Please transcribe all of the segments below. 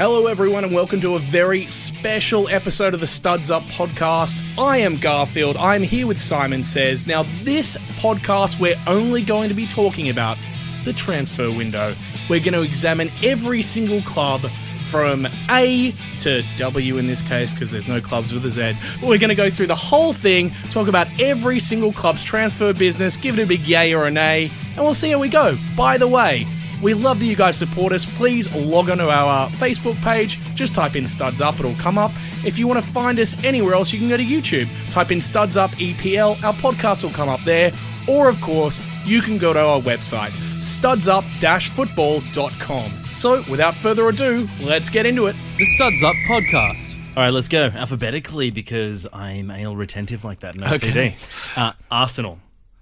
Hello everyone and welcome to a very special episode of the StudsUp Podcast. I am Garfield, I'm here with SimonSays. Now this podcast we're only going to be talking about the transfer window. We're going to examine every single club from A to W in this case, because there's no clubs with a Z. But we're going to go through the whole thing, talk about every single club's transfer business, give it a big yay or a nay, and we'll see how we go. By the way, we love that you guys support us. Please log on to our Facebook page. Just type in StudsUp, it'll come up. If you want to find us anywhere else, you can go to YouTube. Type in StudsUp EPL. Our podcast will come up there. Or, of course, you can go to our website, studsup-football.com. So, without further ado, let's get into it. The StudsUp Podcast. All right, let's go alphabetically because I'm anal retentive like that. No Okay. CD. Arsenal.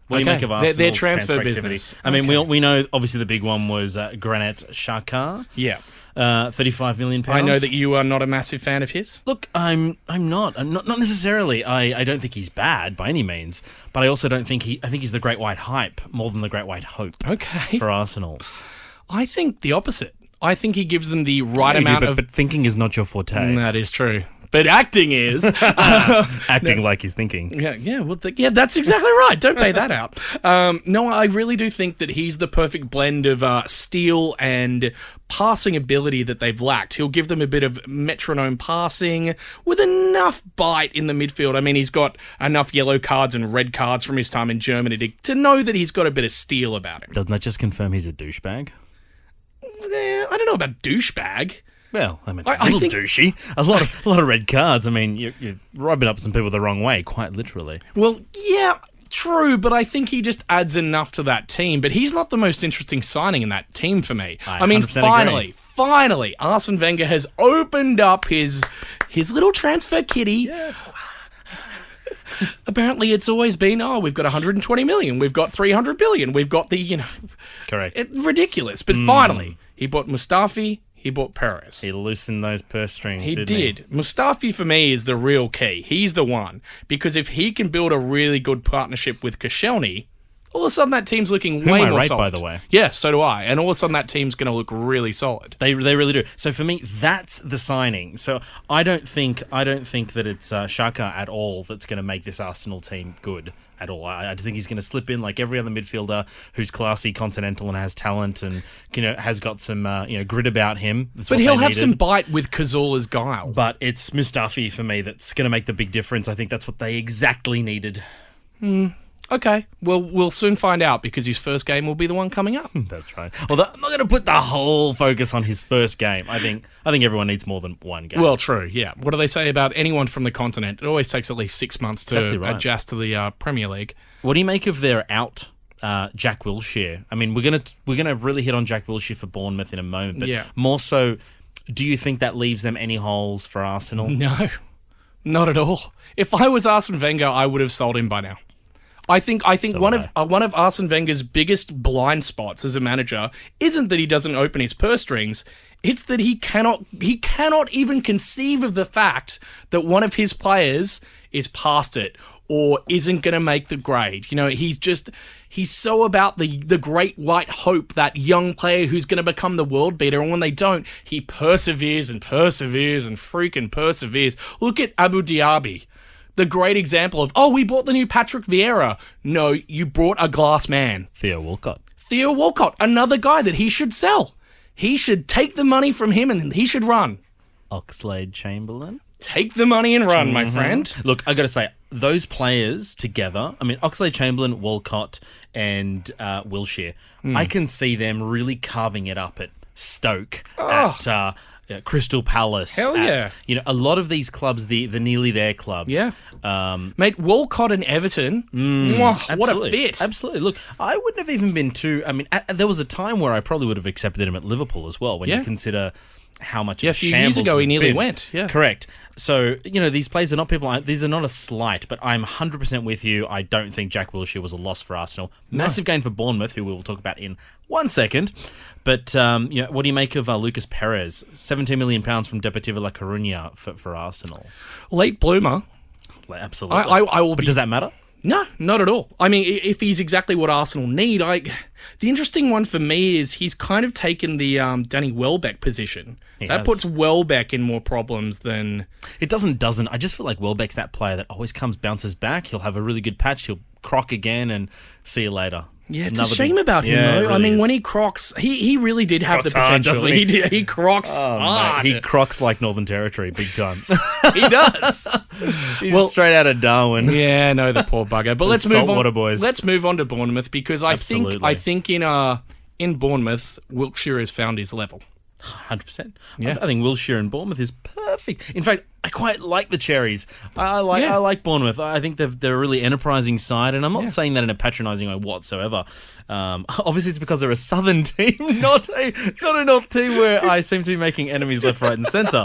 What do you make of Arsenal's Their transfer activity? business. I mean, we know obviously the big one was Granit Xhaka. Yeah. £35 million. I know that you are not a massive fan of his. Look, I'm not necessarily. I don't think he's bad by any means, but I also don't think I think he's the great white hype more than the great white hope. Okay. For Arsenal. I think the opposite. I think he gives them the right amount of... But thinking is not your forte. That is true. But acting is. Acting like he's thinking. Yeah, that's exactly right. Don't pay that out. No, I really do think that he's the perfect blend of steal and passing ability that they've lacked. He'll give them a bit of metronome passing with enough bite in the midfield. I mean, he's got enough yellow cards and red cards from his time in Germany to know that he's got a bit of steel about him. Doesn't that just confirm he's a douchebag? I don't know about douchebag. Well, I mean, a little douchey. A lot of red cards. I mean, you're rubbing up some people the wrong way, quite literally. Well, yeah, true, but I think he just adds enough to that team. But he's not the most interesting signing in that team for me. I mean, finally, Arsene Wenger has opened up his little transfer kitty. Yeah. Apparently, it's always been, we've got 120 million, we've got 300 billion, we've got the, Correct. Ridiculous. But finally, he bought Mustafi. He bought Perez. He loosened those purse strings, He didn't he? did. Mustafi, for me, is the real key. He's the one. Because if he can build a really good partnership with Koscielny, all of a sudden that team's looking way more solid. By the way. Yeah, so do I. And all of a sudden that team's going to look really solid. They really do. So for me, that's the signing. So I don't think that it's Xhaka at all that's going to make this Arsenal team good at all. I just think he's going to slip in like every other midfielder who's classy, continental, and has talent, and has got some grit about him. But he'll have some bite with Cazorla's guile. But it's Mustafi for me that's going to make the big difference. I think that's what they exactly needed. Okay, well, we'll soon find out because his first game will be the one coming up. That's right. Although I'm not going to put the whole focus on his first game. I think everyone needs more than one game. Well, true, yeah. What do they say about anyone from the continent? It always takes at least 6 months to adjust to the Premier League. What do you make of their out Jack Wilshere? I mean, we're gonna really hit on Jack Wilshere for Bournemouth in a moment, but more so, do you think that leaves them any holes for Arsenal? No, not at all. If I was Arsene Wenger, I would have sold him by now. I think one of Arsene Wenger's biggest blind spots as a manager isn't that he doesn't open his purse strings. It's that he cannot even conceive of the fact that one of his players is past it or isn't going to make the grade. He's so about the great white hope, that young player who's going to become the world beater, and when they don't, he perseveres and perseveres and freaking perseveres. Look at Abu Dhabi. The great example of, we bought the new Patrick Vieira. No, you brought a glass man. Theo Walcott, another guy that he should sell. He should take the money from him and he should run. Oxlade-Chamberlain. Take the money and run, my friend. Look, I got to say, those players together, I mean, Oxlade-Chamberlain, Walcott, and Wilshere, I can see them really carving it up at Stoke, at Crystal Palace. Hell yeah. A lot of these clubs, the nearly there clubs. Yeah. Mate, Walcott and Everton. What a fit. Absolutely. Look, I wouldn't have even been too... I mean, there was a time where I probably would have accepted him at Liverpool as well, when you consider how much of a few years ago he nearly went. Yeah. Correct. So, these players are not people... These are not a slight, but I'm 100% with you. I don't think Jack Wilshere was a loss for Arsenal. Massive gain for Bournemouth, who we will talk about in 1 second. But, what do you make of Lucas Perez? £17 million from Deportivo La Coruña for Arsenal. Late bloomer. Absolutely. I will but does that matter? No, not at all. I mean, if he's exactly what Arsenal need, the interesting one for me is he's kind of taken the Danny Welbeck position. That puts Welbeck in more problems than... It doesn't. I just feel like Welbeck's that player that always bounces back. He'll have a really good patch. He'll croc again and see you later. Yeah, it's a shame about him, though. Really I mean, when he crocs, he really did have the potential. Hard, he crocs hard. Mate, he crocs like Northern Territory, big time. He does. He's straight out of Darwin. Yeah, no, the poor bugger. But let's move on. Boys. Let's move on to Bournemouth because I think in Bournemouth, Wiltshire has found his level. 100%. Yeah. I think Wiltshire and Bournemouth is perfect. In fact, I quite like the Cherries. I like Bournemouth. I think they're a really enterprising side, and I'm not saying that in a patronising way whatsoever. Obviously, it's because they're a southern team, not a north team where I seem to be making enemies left, right, and centre.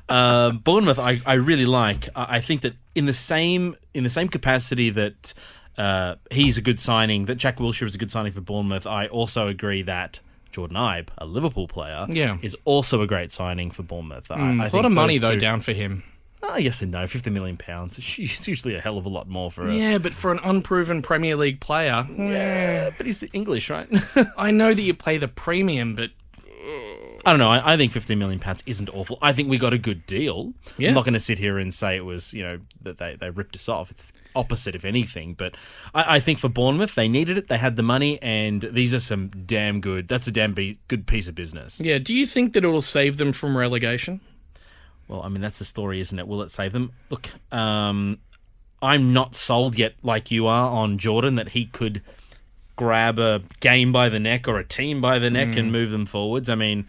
Bournemouth, I really like. I think that in the same capacity that he's a good signing, that Jack Wilshere is a good signing for Bournemouth, I also agree that Jordan Ibe, a Liverpool player, is also a great signing for Bournemouth. A lot of money, though, down for him. Yes and no. £50 million. It's usually a hell of a lot more for but for an unproven Premier League player... Yeah, but he's English, right? I know that you pay the premium, but... I don't know. I think £15 million isn't awful. I think we got a good deal. Yeah. I'm not going to sit here and say it was, that they ripped us off. It's opposite, if anything. But I think for Bournemouth, they needed it. They had the money, and these are some damn good. That's a damn good piece of business. Yeah. Do you think that it will save them from relegation? Well, I mean, that's the story, isn't it? Will it save them? Look, I'm not sold yet, like you are, on Jordan, that he could grab a game by the neck or a team by the neck and move them forwards. I mean,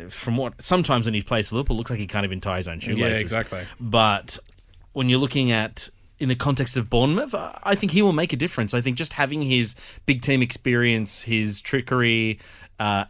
from what sometimes when he plays for Liverpool, it looks like he can't even tie his own shoelaces. Yeah, exactly. But when you're looking at in the context of Bournemouth, I think he will make a difference. I think just having his big team experience, his trickery,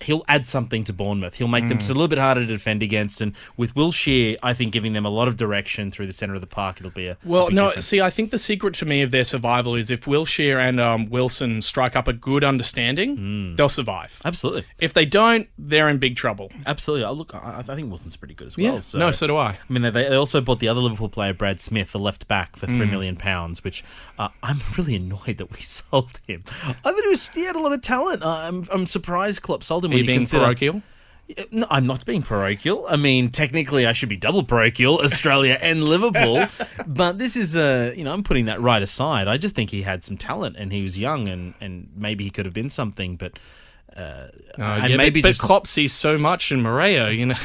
he'll add something to Bournemouth. He'll make them just a little bit harder to defend against. And with Wilshere, I think giving them a lot of direction through the centre of the park, it'll be a big difference. See, I think the secret to me of their survival is if Wilshere and Wilson strike up a good understanding, they'll survive. Absolutely. If they don't, they're in big trouble. Absolutely. Look, I think Wilson's pretty good as well. Yeah. So do I. I mean, they also bought the other Liverpool player, Brad Smith, the left back, for £3 million, which I'm really annoyed that we sold him. I thought he had a lot of talent. I'm surprised Klopp sold him. Are you being parochial? No, I'm not being parochial. I mean, technically, I should be double parochial, Australia and Liverpool. But this is, I'm putting that right aside. I just think he had some talent, and he was young, and maybe he could have been something. But but Klopp sees so much in Moreo,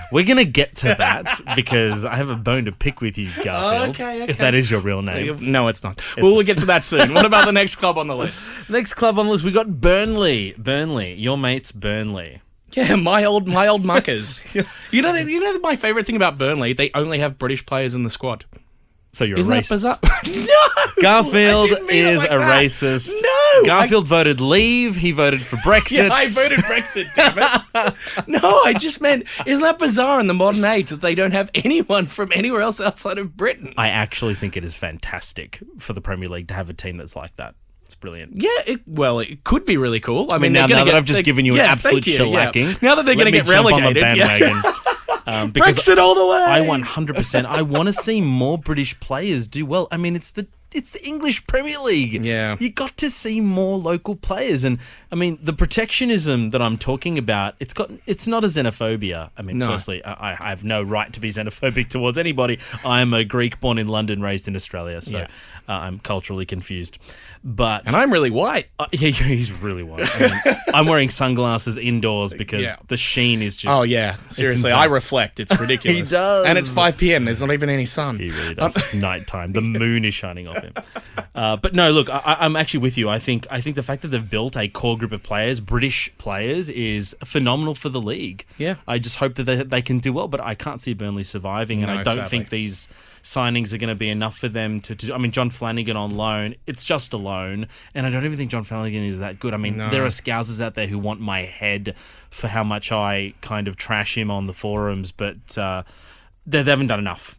We're going to get to that because I have a bone to pick with you, Garfield. Okay. If that is your real name. No, it's not. We'll get to that soon. What about the next club on the list? Next club on the list, we got Burnley. Burnley, your mates Burnley. Yeah, my old muckers. You know my favourite thing about Burnley? They only have British players in the squad. So you're Isn't a racist. That bizarre? No! Garfield is a racist. No! Garfield voted leave. He voted for Brexit. Yeah, I voted Brexit, damn it. No, I just meant, isn't that bizarre in the modern age that they don't have anyone from anywhere else outside of Britain? I actually think it is fantastic for the Premier League to have a team that's like that. It's brilliant. Yeah, it could be really cool. I mean, now that I've just given you an absolute shellacking. Yeah. Now that they're going to get relegated. Brexit all the way. I 100%. I want to see more British players do well. I mean, it's the English Premier League. Yeah. You got to see more local players. And, I mean, the protectionism that I'm talking about, it's not a xenophobia. I mean, firstly, I have no right to be xenophobic towards anybody. I am a Greek born in London, raised in Australia, so I'm culturally confused. And I'm really white. Yeah, he's really white. I mean, I'm wearing sunglasses indoors because the sheen is just... Oh, yeah. Seriously, I reflect. It's ridiculous. He does. And it's 5 p.m. There's not even any sun. He really does. It's nighttime. The moon is shining off him. But no, look, I'm actually with you. I think the fact that they've built a core group of players, British players, is phenomenal for the league. Yeah. I just hope that they can do well, but I can't see Burnley surviving, and I don't think these signings are going to be enough for them to... I mean, John Flanagan on loan, it's just a loan, and I don't even think John Flanagan is that good. I mean, there are Scousers out there who want my head for how much I kind of trash him on the forums, but they haven't done enough.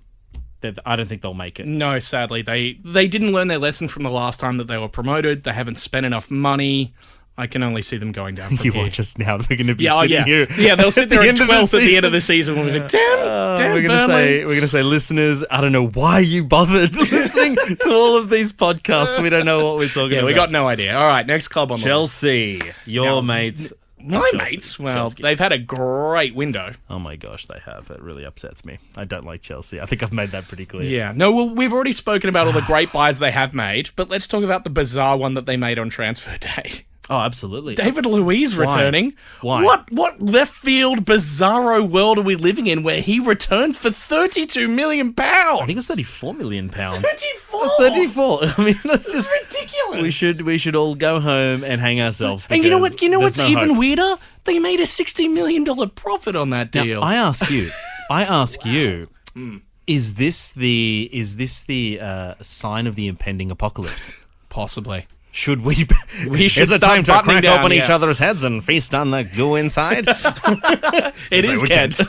I don't think they'll make it. No, sadly. They didn't learn their lesson from the last time that they were promoted. They haven't spent enough money. I can only see them going down from You here. watch us now. We're going to be sitting here. Yeah, they'll sit there at end of the 12th at the end of season. the season when we go, damn We're Burnley. going to say, listeners, I don't know why you bothered listening to all of these podcasts. We don't know what we're talking Yeah, about. we got no idea. All right, next club on the list. Chelsea, your Now, mates. My Chelsea. mates, well, Chelsea. they've had a great window. Oh my gosh, they have. It really upsets me. I don't like Chelsea. I think I've made that pretty clear. Yeah. No, well, we've already spoken about all the great buys they have made, but let's talk about the bizarre one that they made on transfer day. Oh, absolutely. David Luiz returning. Why? What left field bizarro world are we living in where he returns for £32 million? I think it's 34 million pounds. 34. 34. I mean, that's It's just ridiculous. We should all go home and hang ourselves. And you know what? because You know there's what's no even hope. weirder? They made a $60 million profit on that Now, deal. I ask you, is this the sign of the impending apocalypse? Possibly. Should we? We should Is it start time to buttoning crack down, open each yeah. other's heads and feast on the goo inside? It Sorry, is we Kent.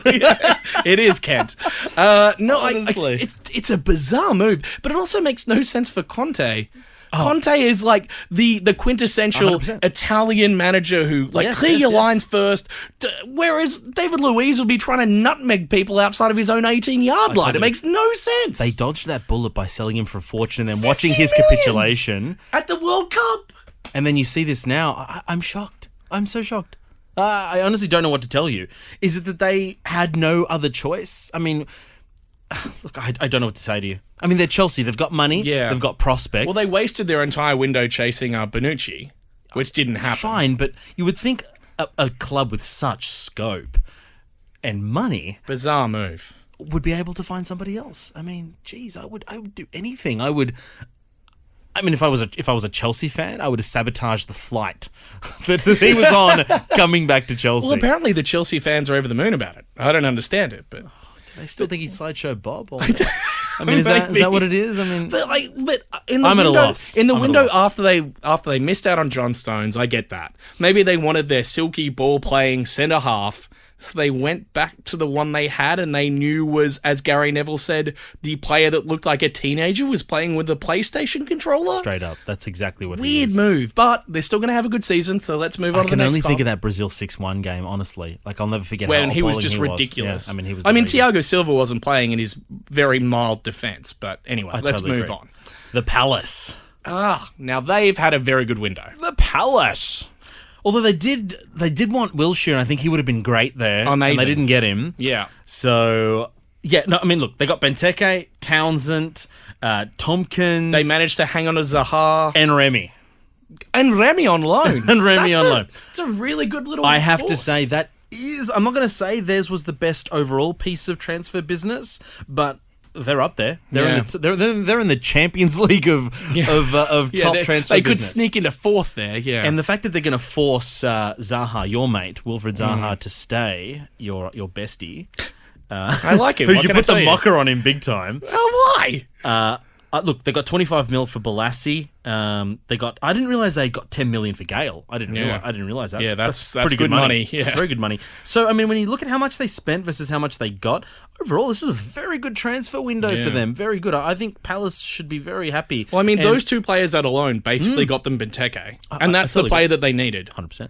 It is Kent. No, Honestly. it's a bizarre move, but it also makes no sense for Conte. Conte is like the quintessential 100%. Italian manager who clear your lines first, whereas David Luiz will be trying to nutmeg people outside of his own 18-yard line. totally- It makes no sense. They dodged that bullet by selling him for a fortune and then watching 50 his million. capitulation. At the World Cup. And then you see this now. I'm shocked. I'm so shocked. I honestly don't know what to tell you. Is it that they had no other choice? I mean, look, I don't know what to say to you. I mean, they're Chelsea. They've got money. Yeah. They've got prospects. Well, they wasted their entire window chasing Bonucci, which didn't happen. Fine, but you would think a club with such scope and money Bizarre move. would be able to find somebody else. I mean, geez, I would do anything. I mean, if I was a Chelsea fan, I would have sabotaged the flight that he was on coming back to Chelsea. Well, apparently the Chelsea fans are over the moon about it. I don't understand it, but... Do they still think he's Sideshow Bob? Or, I mean, is that what it is? I mean, But in the I'm at a window, loss. In the I'm at a window loss. after they missed out on John Stones, I get that. Maybe they wanted their silky ball playing centre half, so they went back to the one they had, and they knew was, as Gary Neville said, the player that looked like a teenager was playing with a PlayStation controller. straight up, that's exactly what it Weird is. move, but they're still going to have a good season. So let's move on I to the can next only think club. of that Brazil 6-1 game, honestly. Like, I'll never forget When how he was appalling just he was. ridiculous. Yeah, I mean, he was. Thiago Silva wasn't playing in his very mild defense, but anyway, let's totally move agree. on. The Palace. Now they've had a very good window. The Palace. Although they did want Wilshere, and I think he would have been great there. Amazing. And they didn't get him. Yeah. So, yeah, no, I mean, look, they got Benteke, Townsend, Tompkins. They managed to hang on to Zaha and Remy. and Remy on loan. And Remy on loan. It's a really good little I have to force. say that is, I'm not going to say theirs was the best overall piece of transfer business, but they're up there. They're in the Champions League of top transfer they could business. sneak into fourth there, yeah. And the fact that they're going to force Zaha, your mate, Wilfred Zaha, to stay, your bestie. I like him. Who What you can I put the tell you? mocker on him big time. Oh, why? Look, they got 25 mil for Balassi. I didn't realize they got 10 million for Gale. I didn't realize that. Yeah, that's pretty good money. Yeah. That's very good money. So, I mean, when you look at how much they spent versus how much they got, overall, this is a very good transfer window for them. Very good. I think Palace should be very happy. Well, I mean, And- those two players that alone basically got them Benteke. And that's the totally player that they needed. 100%.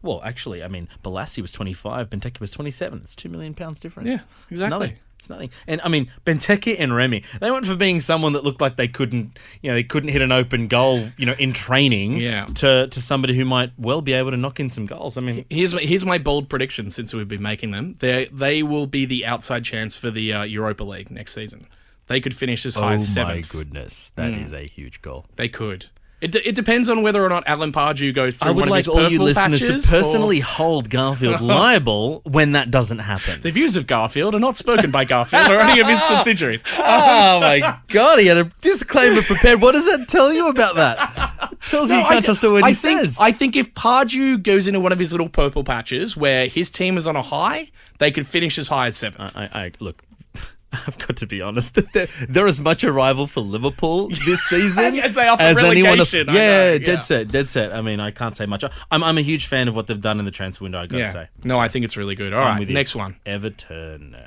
Well, actually, I mean, Balassi was 25, Benteke was 27. It's £2 million difference. Yeah, exactly. It's nothing. And I mean, Benteke and Remy, they went for being someone that looked like they couldn't hit an open goal, in training. Yeah. To somebody who might well be able to knock in some goals. I mean, Here's my bold prediction since we've been making them. They will be the outside chance for the Europa League next season. They could finish as high as seventh. my goodness, that is a huge goal. They could. It depends on whether or not Alan Pardew goes through I would one like of his all you purple listeners to patches, personally hold Garfield liable when that doesn't happen. The views of Garfield are not spoken by Garfield or any of his subsidiaries. Oh my god, he had a disclaimer prepared. What does that tell you about that? It tells you can't trust a word he says. I think if Pardew goes into one of his little purple patches where his team is on a high, they could finish as high as seventh. I look, I've got to be honest. They're as much a rival for Liverpool this season As they are for anyone else. relegation, I Yeah, know, yeah. dead set. I mean, I can't say much. I'm a huge fan of what they've done in the transfer window, I got to say. No, I think it's really good. All I'm right, with you. next one. Everton.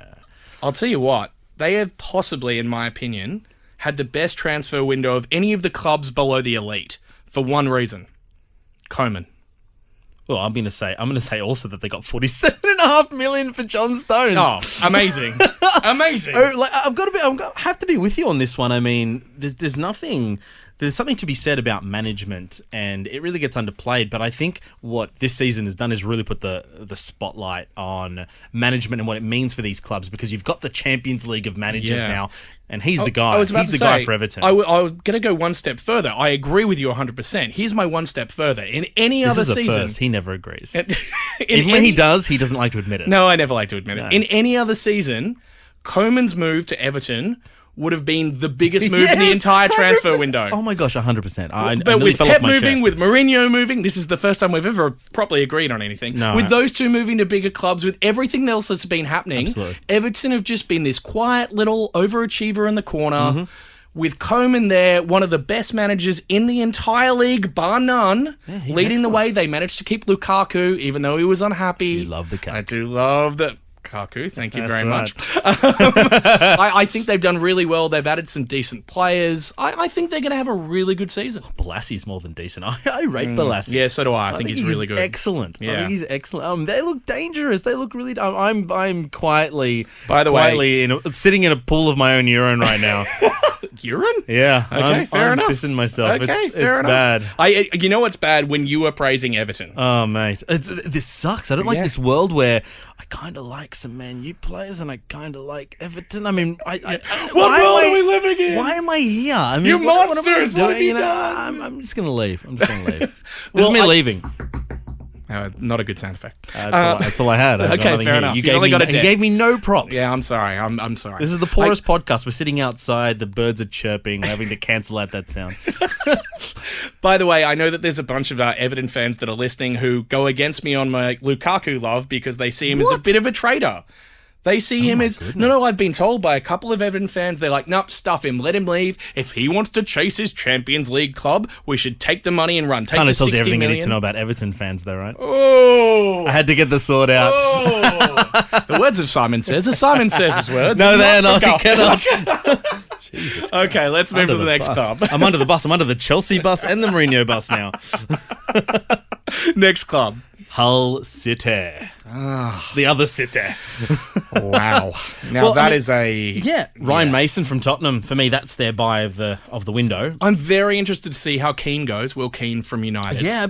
I'll tell you what, they have possibly, in my opinion, had the best transfer window of any of the clubs below the elite for one reason. Koeman. Well, I'm going to say also that they got 47.5 million for John Stones. Oh, amazing. Amazing. I have to be with you on this one. I mean, there's something to be said about management, and it really gets underplayed. But I think what this season has done is really put the spotlight on management and what it means for these clubs, because you've got the Champions League of managers now, and he's the guy. He's the guy for Everton. I was going to go one step further. I agree with you 100%. Here's my one step further. In any other season... First. He never agrees. Even when he does, he doesn't like to admit it. No, I never like to admit it. In any other season, Koeman's move to Everton would have been the biggest move in the entire transfer window. Oh my gosh, 100%. But with Pep moving, with Mourinho moving, this is the first time we've ever properly agreed on anything. No. With those two moving to bigger clubs, with everything else that's been happening, Everton have just been this quiet little overachiever in the corner. Mm-hmm. With Koeman there, one of the best managers in the entire league, bar none, leading the way. They managed to keep Lukaku, even though he was unhappy. You love the cat. I do love the... Lukaku, thank you very much. I think they've done really well. They've added some decent players. I think they're going to have a really good season. Bolassi's more than decent. I rate Balassi. Yeah, so do I. I think he's really good. Excellent. Yeah. I think he's excellent. They look dangerous. They look really... I'm quietly... By the way... sitting in a pool of my own urine right now. Urine? Yeah. Okay, fair enough. I'm pissing myself. Okay, it's fair enough. bad. You know what's bad? When you were praising Everton. Oh, mate. This sucks. I don't like this world where I kind of like some Man U players and I kind of like Everton. I mean, what world are we living in? Why am I here? I mean, you monsters! What have you done? I'm just going to leave. This is me leaving. Not a good sound effect. That's all I had. Okay, fair enough. You gave me no props. Yeah, I'm sorry. I'm sorry. This is the poorest podcast. We're sitting outside. The birds are chirping. We're having to cancel out that sound. By the way, I know that there's a bunch of Everton fans that are listening who go against me on my Lukaku love because they see him as a bit of a traitor. They see him as... Goodness. No, I've been told by a couple of Everton fans, they're like, nope, stuff him, let him leave. If he wants to chase his Champions League club, we should take the money and run. Take kind the of tells 60 you everything million. you need to know about Everton fans, though, right? Oh! I had to get the sword out. Oh! The words of Simon Says are Simon Says' words. No, they're not. He cannot. Jesus Christ. Okay, let's move to the next club. I'm under the bus. I'm under the Chelsea bus and the Mourinho bus now. Next club. Hull City. The other City. Wow. Now is a... Yeah. Ryan Mason from Tottenham. For me, that's their buy of the window. I'm very interested to see how Keane goes. Will Keane from United. Yeah,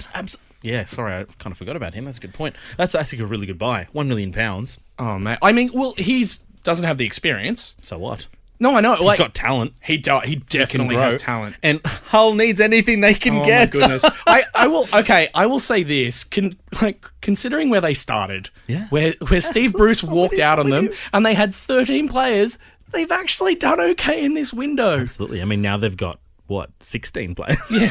yeah, sorry, I kind of forgot about him. That's a good point. That's, I think, a really good buy. £1 million. Oh, man. I mean, well, doesn't have the experience. So what? No, I know. He's got talent. He definitely has talent. And Hull needs anything they can get. Oh, my goodness. I will say this. Considering where they started, where Steve Bruce walked out on them, and they had 13 players, they've actually done okay in this window. Absolutely. I mean, now they've got, 16 players? Yeah.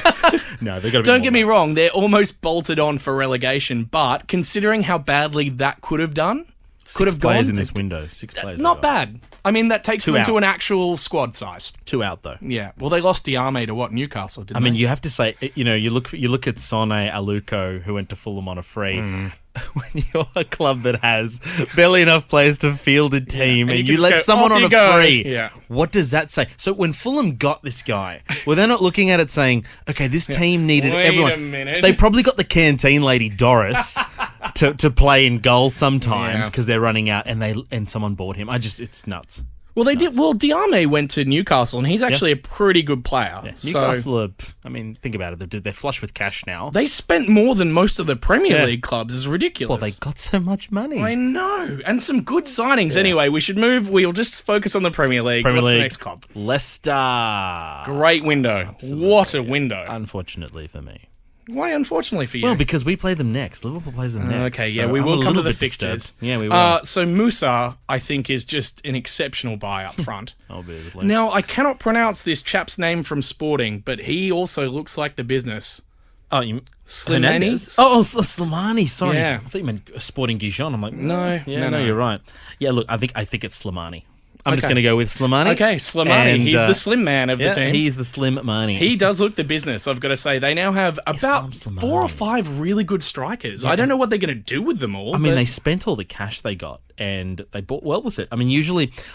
No, they've got to be Don't get me wrong. They're almost bolted on for relegation, but considering how badly that could have done... Six players in this window. 6 players. Not bad. I mean, that takes them to an actual squad size. 2 out, though. Yeah. Well, they lost Diame to Newcastle, didn't they? I mean, you have to say, you look at Sone Aluko, who went to Fulham on a free. When you're a club that has barely enough players to field a team and you let someone on a free, what does that say? So when Fulham got this guy, well, they're not looking at it saying, okay, this team needed everyone. Wait a minute. They probably got the canteen lady, Doris, to play in goal sometimes because they're running out and someone bought him. It's nuts. Well, they did. Well, Diame went to Newcastle, and he's actually a pretty good player. Yeah. Newcastle are, I mean, think about it. They're flush with cash now. They spent more than most of the Premier League clubs. It's ridiculous. Well, they got so much money. I know. And some good signings. Anyway, we should move. We'll just focus on the Premier League. What's the next club? Leicester. Great window. Absolutely. What a window. Unfortunately for me. Why unfortunately for you? Well, because we play them next. Liverpool plays them next. Okay, yeah, we will come to the fixtures. Disturbed. Yeah, we will. So Musa, I think, is just an exceptional buy up front. Obviously. Now, I cannot pronounce this chap's name from Sporting, but he also looks like the business. Oh, Slimani? Oh, Slimani. Sorry, Yeah. I thought you meant Sporting Gijon. I'm like, No, you're right. Yeah, look, I think it's Slimani. I'm just going to go with Slimani. Okay, Slimani. He's the slim man of the team. He's the slim money. He does look the business, I've got to say. They now have about 4 or 5 really good strikers. Yeah. I don't know what they're going to do with them all. I mean, they spent all the cash they got, and they bought well with it. I mean,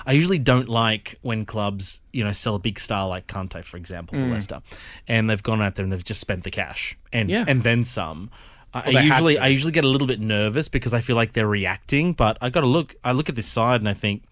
I usually don't like when clubs, sell a big star like Kante, for example, for Leicester, and they've gone out there and they've just spent the cash and then some. I usually get a little bit nervous because I feel like they're reacting, but I look at this side and I think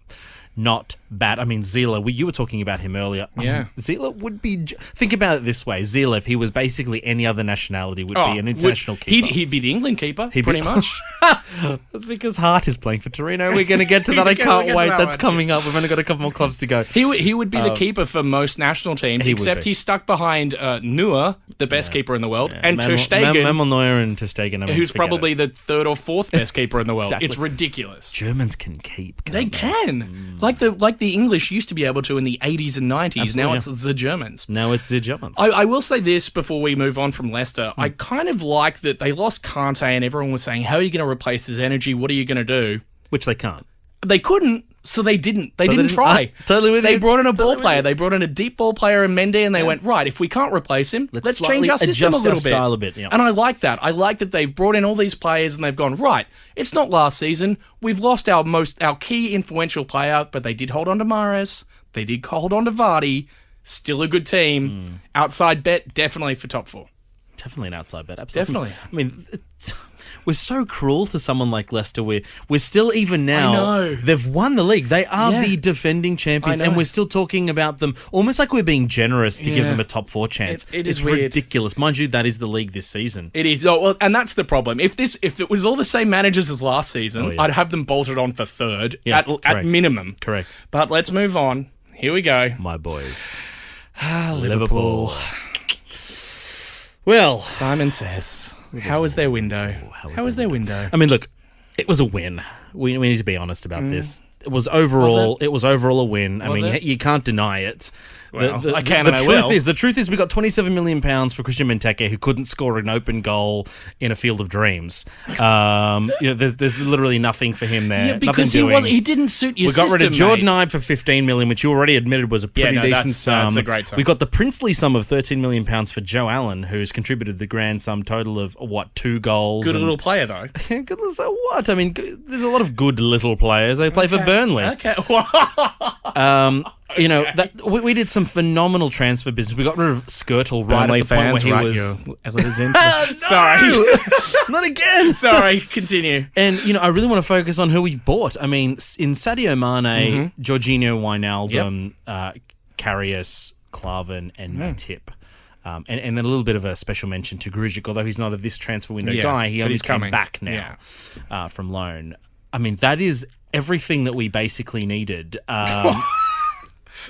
not bad. I mean, Zila, you were talking about him earlier. Yeah. Zila would be... Think about it this way. Zila, if he was basically any other nationality, would be an international keeper. He'd be the England keeper, pretty much. That's because Hart is playing for Torino. We're going to get to that. I can't wait. That's coming up. We've only got a couple more clubs to go. He would be the keeper for most national teams, except he's stuck behind Neuer, the best keeper in the world, and Ter Stegen. Memel Neuer and Ter Stegen. Who's probably the third or fourth best keeper in the world. Exactly. It's ridiculous. Germans can keep. They can. Like the English used to be able to in the 80s and 90s. Absolutely. Now it's the Germans. Now it's the Germans. I will say this before we move on from Leicester. I kind of like that they lost Kante and everyone was saying, how are you going to replace his energy? What are you going to do? Which they can't. They couldn't, so they didn't. They didn't try. Totally with you. They brought in a ball player. They brought in a deep ball player in Mendy, and they went, right, if we can't replace him, let's change our system a little bit. Style a bit. Yeah. And I like that. I like that they've brought in all these players and they've gone, right, it's not last season. We've lost our key influential player, but they did hold on to Mahrez. They did hold on to Vardy. Still a good team. Outside bet, definitely for top four. Definitely an outside bet, absolutely. Definitely. I mean, we're so cruel to someone like Leicester. We're still, even now, I know. They've won the league. They are the defending champions, and we're still talking about them almost like we're being generous to give them a top four chance. It's weird. Ridiculous. Mind you, that is the league this season. It is. Oh, well, and that's the problem. If it was all the same managers as last season, I'd have them bolted on for third at minimum. Correct. But let's move on. Here we go. My boys. Liverpool. Well, Simon says, how was their window? How was their window? I mean, look, it was a win. We need to be honest about this. It was overall a win. I mean, you can't deny it. Well, I can and I will. The truth is we got £27 million for Christian Benteke, who couldn't score an open goal in a field of dreams. There's literally nothing for him there. Yeah, because he didn't suit your system, We got rid of Jordan Ibe for $15 million, which you already admitted was a pretty decent sum. That's a great sum. We got the princely sum of £13 million for Joe Allen, who's contributed the grand sum total of, 2 goals. Good little player, though. Good, so what? I mean, there's a lot of good little players. They play for Burnley. Okay. We did some phenomenal transfer business. We got rid of Skirtle right at the point where he was... Sorry. Not again. Sorry, continue. And, I really want to focus on who we bought. I mean, in Sadio Mane, Jorginho Wijnaldum, Karius, Klavan, and Matip. And then a little bit of a special mention to Grujic, although he's not a this transfer window guy. He only came back now from loan. I mean, that is everything that we basically needed.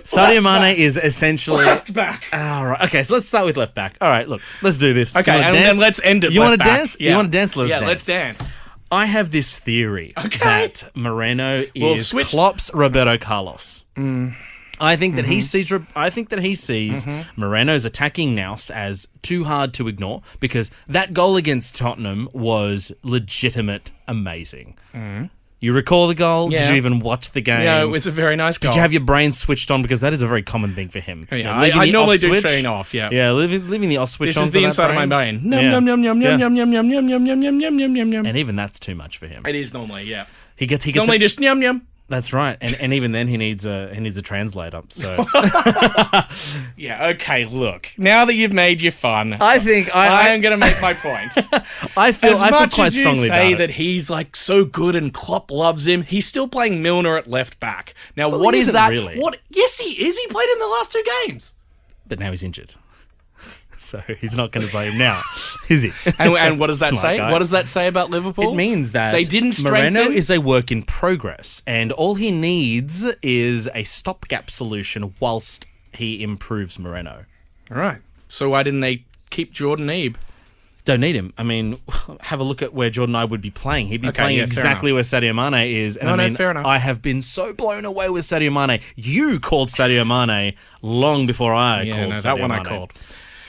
Sadio Mane is essentially... Left back. All right. Okay, so let's start with left back. All right, look, let's do this. Okay, and then let's end it. You want to dance? Yeah. You want to dance? Let's dance. Yeah, let's dance. I have this theory that Moreno is switch. Klopp's Roberto Carlos. I think that he sees. Moreno's attacking nous as too hard to ignore because that goal against Tottenham was legitimate, amazing. You recall the goal? Yeah. Did you even watch the game? Yeah, it was a very nice goal. Did you have your brain switched on? Because that is a very common thing for him. Yeah, I normally do train off, yeah. Yeah, leaving the off switch on. This is the inside of my brain. Yum, yum, yum, yum, yum, yum, yum, yum, yum, yum, yum, yum, yum, yum, yum. And even that's too much for him. It is normally, yeah. He gets normally just yum, yum. That's right, and even then he needs a translator. So yeah, okay. Look, now that you've made your fun, I think I am going to make my point. I feel quite strongly as much as you say about that he's like so good and Klopp loves him, he's still playing Milner at left back. Now, what is that? Really. What? Yes, he is. He played in the last 2 games, but now he's injured. So he's not going to play him now, is he? And what does that say? Guy. What does that say about Liverpool? It means that they didn't strengthen. Moreno is a work in progress, and all he needs is a stopgap solution whilst he improves Moreno. All right. So why didn't they keep Jordan Ibe? Don't need him. I mean, have a look at where Jordan Ibe would be playing. He'd be playing exactly where Sadio Mane is. And fair enough. I have been so blown away with Sadio Mane. You called Sadio Mane long before I called Sadio that one Mane. I called.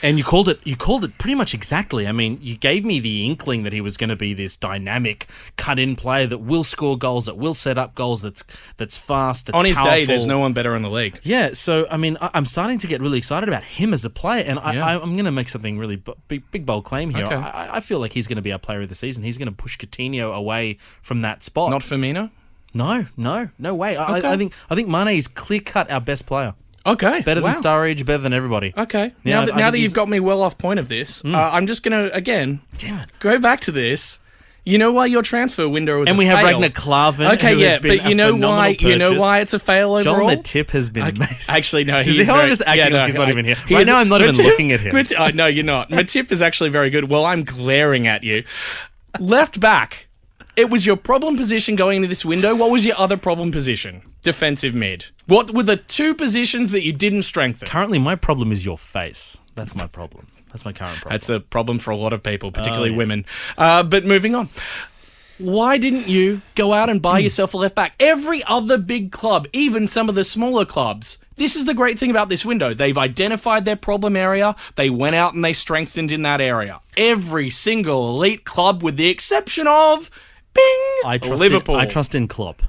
And you called it pretty much exactly. I mean, you gave me the inkling that he was going to be this dynamic cut-in player that will score goals, that will set up goals, that's fast, that's on his powerful. day, there's no one better in the league. Yeah, so, I mean, I'm starting to get really excited about him as a player, and I'm going to make something really big, bold claim here. Okay. I feel like he's going to be our player of the season. He's going to push Coutinho away from that spot. Not Firmino? No way. I think Mane is clear-cut our best player. Okay. Better wow. than Sturridge, better than everybody. Okay. Yeah, now that you've got me well off point of this, I'm just going to, again, go back to this. You know why your transfer window was and a we have fail? Ragnar Klavan, Okay, who yeah, has been but you know why it's a fail overall? John Matip has been amazing. Actually, no, Does he's he very, just acting like he's not even here? Right now, I'm not even looking at him. No, you're not. Matip is actually very good. Well, I'm glaring at you. Left back. It was your problem position going into this window. What was your other problem position? Defensive mid. What were the two positions that you didn't strengthen? Currently, my problem is your face. That's my problem. That's my current problem. That's a problem for a lot of people, particularly women. But moving on. Why didn't you go out and buy yourself a left back? Every other big club, even some of the smaller clubs, this is the great thing about this window. They've identified their problem area. They went out and they strengthened in that area. Every single elite club, with the exception of, Liverpool. I trust in Klopp.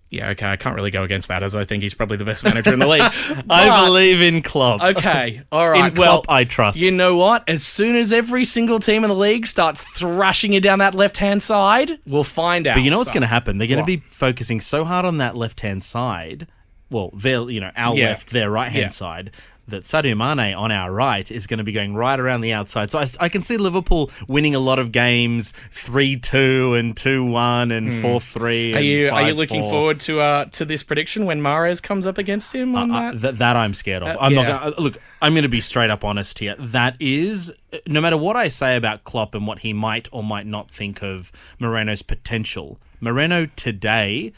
Yeah, okay, I can't really go against that, as I think he's probably the best manager in the league. I believe in Klopp. Okay, all right. In Klopp, I trust. You know what? As soon as every single team in the league starts thrashing you down that left-hand side, we'll find out. But you know what's going to happen? They're going to be focusing so hard on that left-hand side. Well, our left, their right-hand side. That Sadio Mane on our right is going to be going right around the outside. So I can see Liverpool winning a lot of games 3-2 and 2-1 and 4-3 and 5-4. Are you looking forward to this prediction when Mahrez comes up against him on that? That I'm scared of. I'm going to be straight up honest here. That is, no matter what I say about Klopp and what he might or might not think of Moreno's potential, Moreno today,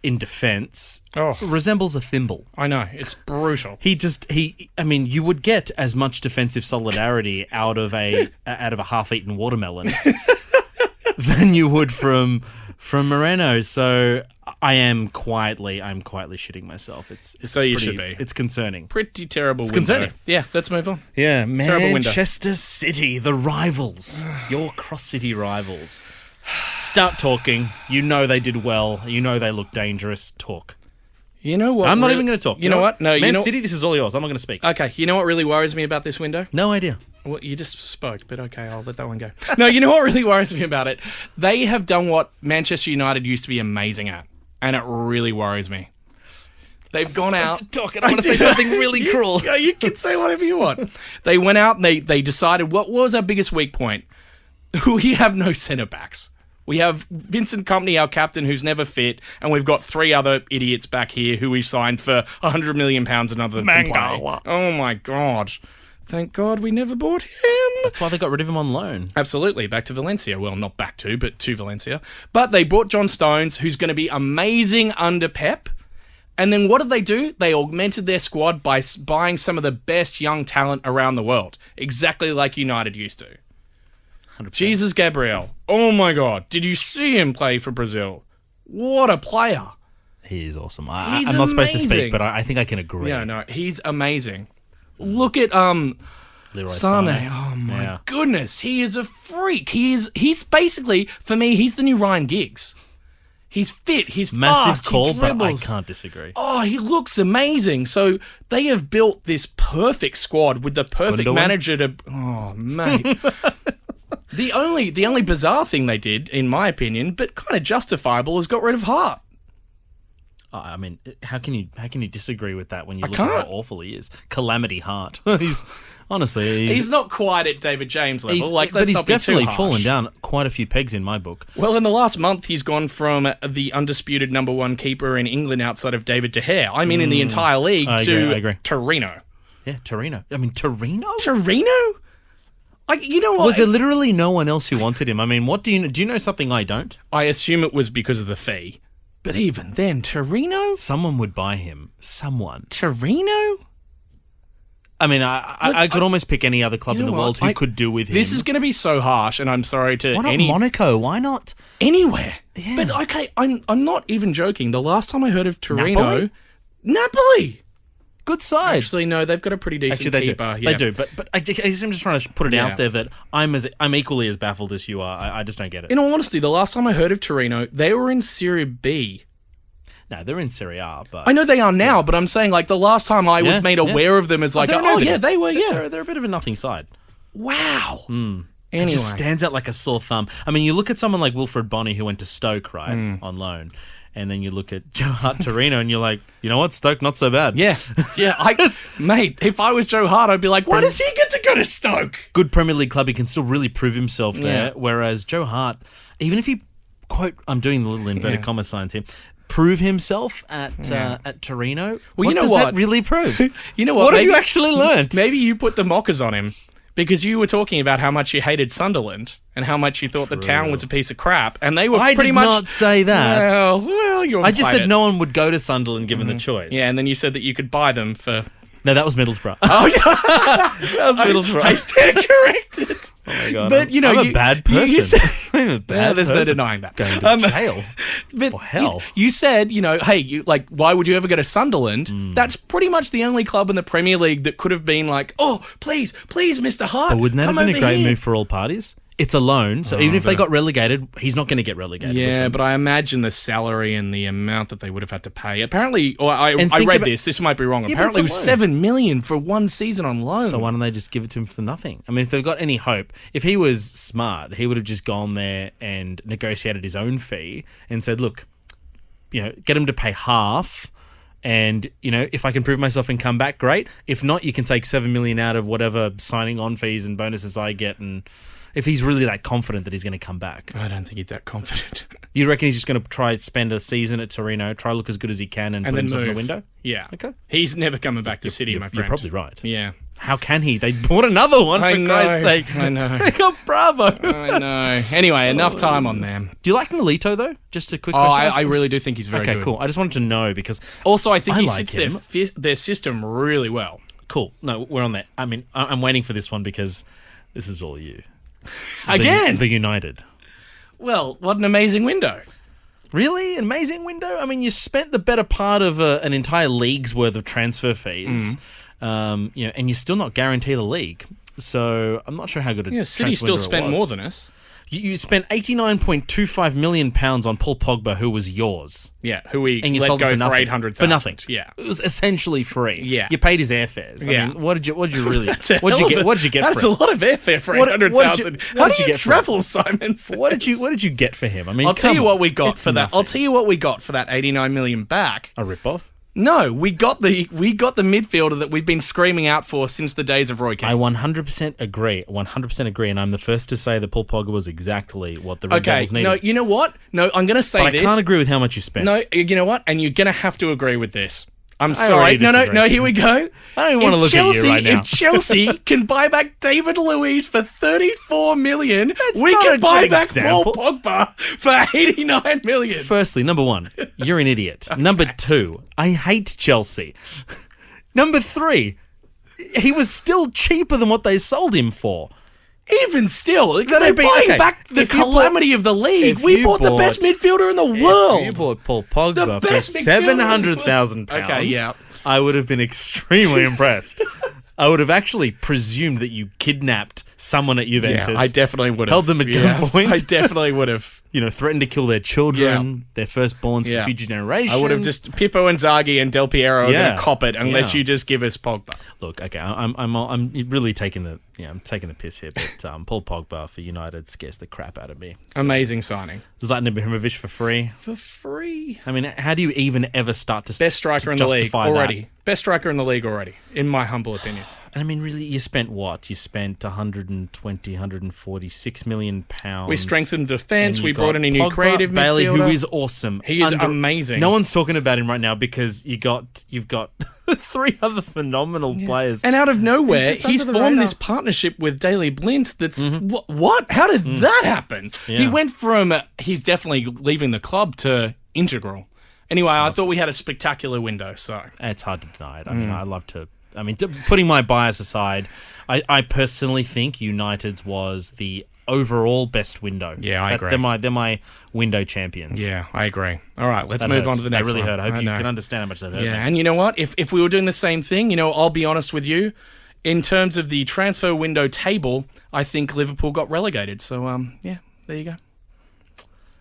in defence, resembles a thimble. I know, it's brutal. You would get as much defensive solidarity out of a half-eaten watermelon than you would from Moreno. So I'm quietly shitting myself. You should be. It's concerning. Pretty terrible. It's concerning. Yeah, let's move on. Yeah, Manchester City, the rivals, your cross-city rivals. Start talking. You know they did well. You know they look dangerous. Talk. You know what? I'm not even going to talk. You know what? No, Man City, this is all yours. I'm not going to speak. Okay, you know what really worries me about this window? No idea. Well, you just spoke, but okay, I'll let that one go. No, you know what really worries me about it? They have done what Manchester United used to be amazing at, and it really worries me. They've gone out. I want to say something really cruel. Yeah, you can say whatever you want. They went out and they decided what was our biggest weak point. We have no centre backs. We have Vincent Kompany, our captain, who's never fit, and we've got three other idiots back here who we signed for £100 million another than play. Oh my God. Thank God we never bought him. That's why they got rid of him on loan. Absolutely, back to Valencia. Well, not back to, but to Valencia. But they bought John Stones, who's going to be amazing under Pep. And then what did they do? They augmented their squad by buying some of the best young talent around the world, exactly like United used to. 100%. Jesus Gabriel. Oh my God. Did you see him play for Brazil? What a player. He is awesome. He's I'm not supposed to amazing. speak, but I think I can agree. Yeah, no, he's amazing. Look at Leroy Sané. Oh my goodness. He is a freak. He's basically, for me, he's the new Ryan Giggs. He's fit, he's massive fast, call, he but I dribbles. can't disagree. Oh, he looks amazing. So they have built this perfect squad with the perfect manager to... Oh, mate. The only bizarre thing they did, in my opinion, but kind of justifiable, is got rid of Hart. I mean, how can you disagree with that when you look at how awful he is? Calamity Hart. He's not quite at David James level. But he's definitely fallen down quite a few pegs in my book. Well, in the last month, he's gone from the undisputed number one keeper in England outside of David De Gea, I mean in the entire league, I agree. Torino. Yeah, Torino. I mean, Torino? Torino? You know what? Was there literally no one else who wanted him? I mean, do you know something I don't? I assume it was because of the fee. But even then, Torino? Someone would buy him. Someone. Torino? I mean, I could almost pick any other club in the world who could do with him. This is going to be so harsh, and I'm sorry to Why not Monaco? Why not? Anywhere. Yeah. But okay, I'm not even joking. The last time I heard of Torino... Napoli! Good side. Actually, no, they've got a pretty decent keeper. They do. But I'm just trying to put it out there that I'm equally as baffled as you are. I just don't get it. In all honesty, the last time I heard of Torino, they were in Serie B. No, they're in Serie A, but... I know they are now, but I'm saying, the last time I was made aware of them as they were, They're a bit of a nothing side. Wow. Anyway. It just stands out like a sore thumb. I mean, you look at someone like Wilfred Bonney, who went to Stoke, right, on loan, And then you look at Joe Hart Torino and you're like, you know what, Stoke, not so bad. Yeah. Mate, if I was Joe Hart, I'd be like, why does he get to go to Stoke? Good Premier League club, he can still really prove himself there. Yeah. Whereas Joe Hart, even if he, quote, I'm doing the little inverted comma signs here, prove himself at Torino, well, does that really prove? You know what? What have you actually learned? Maybe you put the mockers on him. Because you were talking about how much you hated Sunderland and how much you thought the town was a piece of crap, and they were pretty much. I did not say that. Well, you. I just said no one would go to Sunderland given the choice. Yeah, and then you said that you could buy them for. No, that was Middlesbrough. Oh yeah, that was Middlesbrough. I stand corrected. Oh my god! But you know, I'm a bad person. You said, I'm a bad there's person. no denying that. Going to jail. But or hell. You said, hey, why would you ever go to Sunderland? That's pretty much the only club in the Premier League that could have been like, oh, please, Mr. Hart. But wouldn't that have come been a over great here. move for all parties? It's a loan, so even if they got relegated, he's not going to get relegated. Yeah, but I imagine the salary and the amount that they would have had to pay. Apparently, or I read this might be wrong. Yeah, apparently, it was $7 $7 million for one season on loan. So why don't they just give it to him for nothing? I mean, if they've got any hope, if he was smart, he would have just gone there and negotiated his own fee and said, look, get him to pay half. And, if I can prove myself and come back, great. If not, you can take $7 million out of whatever signing on fees and bonuses I get. And if he's really that confident that he's going to come back. I don't think he's that confident. You reckon he's just going to try to spend a season at Torino, try to look as good as he can and put then himself move. in the window? Yeah. Okay. He's never coming back to City, my friend. You're probably right. Yeah. How can he? They bought another one, for Christ's sake. I know. They got Bravo. I know. Anyway, enough time on them. Do you like Milito, though? Just a quick question. I really do think he's very good. Okay, cool. I just wanted to know because... Also, I think he like sits their system really well. Cool. No, we're on that. I mean, I'm waiting for this one because this is all you. Again? The United. Well, what an amazing window. Really? An amazing window? I mean, you spent the better part of an entire league's worth of transfer fees, and you're still not guaranteed a league. So I'm not sure how good a transfer City still window spent it was. more than us. You spent £89.25 million on Paul Pogba, who was yours. Yeah, who we and you let sold go him for for $800,000. For nothing. Yeah. It was essentially free. Yeah. You paid his airfares. I mean, what did you really... What'd you get That's for a it? lot of airfare for $800,000. How do you get travel, Simon Says? What did you get for him? I mean, I'll tell you what we got for that. Nothing. I'll tell you what we got for that $89 million back. A rip-off? No, we got the midfielder that we've been screaming out for since the days of Roy Keane. I 100% agree. 100% agree, and I'm the first to say that Paul Pogba was exactly what the Red Devils needed. No, you know what? No, I'm going to say this. I can't agree with how much you spent. No, you know what? And you're going to have to agree with this. I'm I sorry. already No, disagree. here we go. I don't even want to look at you right now. If Chelsea can buy back David Luiz for $34 million, we not can a buy good back example. Paul Pogba for $89 million. Firstly, number one, you're an idiot. Number two, I hate Chelsea. Number three, he was still cheaper than what they sold him for. Even still, they're buying back the calamity of the league. We bought the best midfielder in the world. If you bought Paul Pogba for best midfielder £700,000, Okay, yeah. I would have been extremely impressed. I would have actually presumed that you kidnapped someone at Juventus. Yeah, I definitely would have. Held them at gunpoint. I definitely would have. Threatened to kill their children, their firstborns for future generations. I would have just Pippo Inzaghi and Del Piero are going to cop it unless you just give us Pogba. Look, okay, I'm really taking the piss here, but Paul Pogba for United scares the crap out of me. So, amazing signing. Zlatan Ibrahimovic for free. For free. I mean, how do you even ever start to best striker in the league already? That? Best striker in the league already, in my humble opinion. And I mean, really, you spent what? You spent 146 million pounds. We strengthened defence. We brought in a new Pogba, creative Bailey, midfielder. who is awesome. He is amazing. No one's talking about him right now because you've got three other phenomenal players. And out of nowhere, he's formed this partnership with Daley Blind. That's what? How did that happen? Yeah. He went from he's definitely leaving the club to integral. Anyway, I thought we had a spectacular window. So it's hard to deny it. I mean, I love to. I mean, putting my bias aside, I personally think United's was the overall best window. Yeah, I agree. They're my window champions. Yeah, I agree. All right, let's move on to the next one. That really hurt. I hope you can understand how much that hurt. Yeah, and you know what? If we were doing the same thing, I'll be honest with you. In terms of the transfer window table, I think Liverpool got relegated. So, there you go.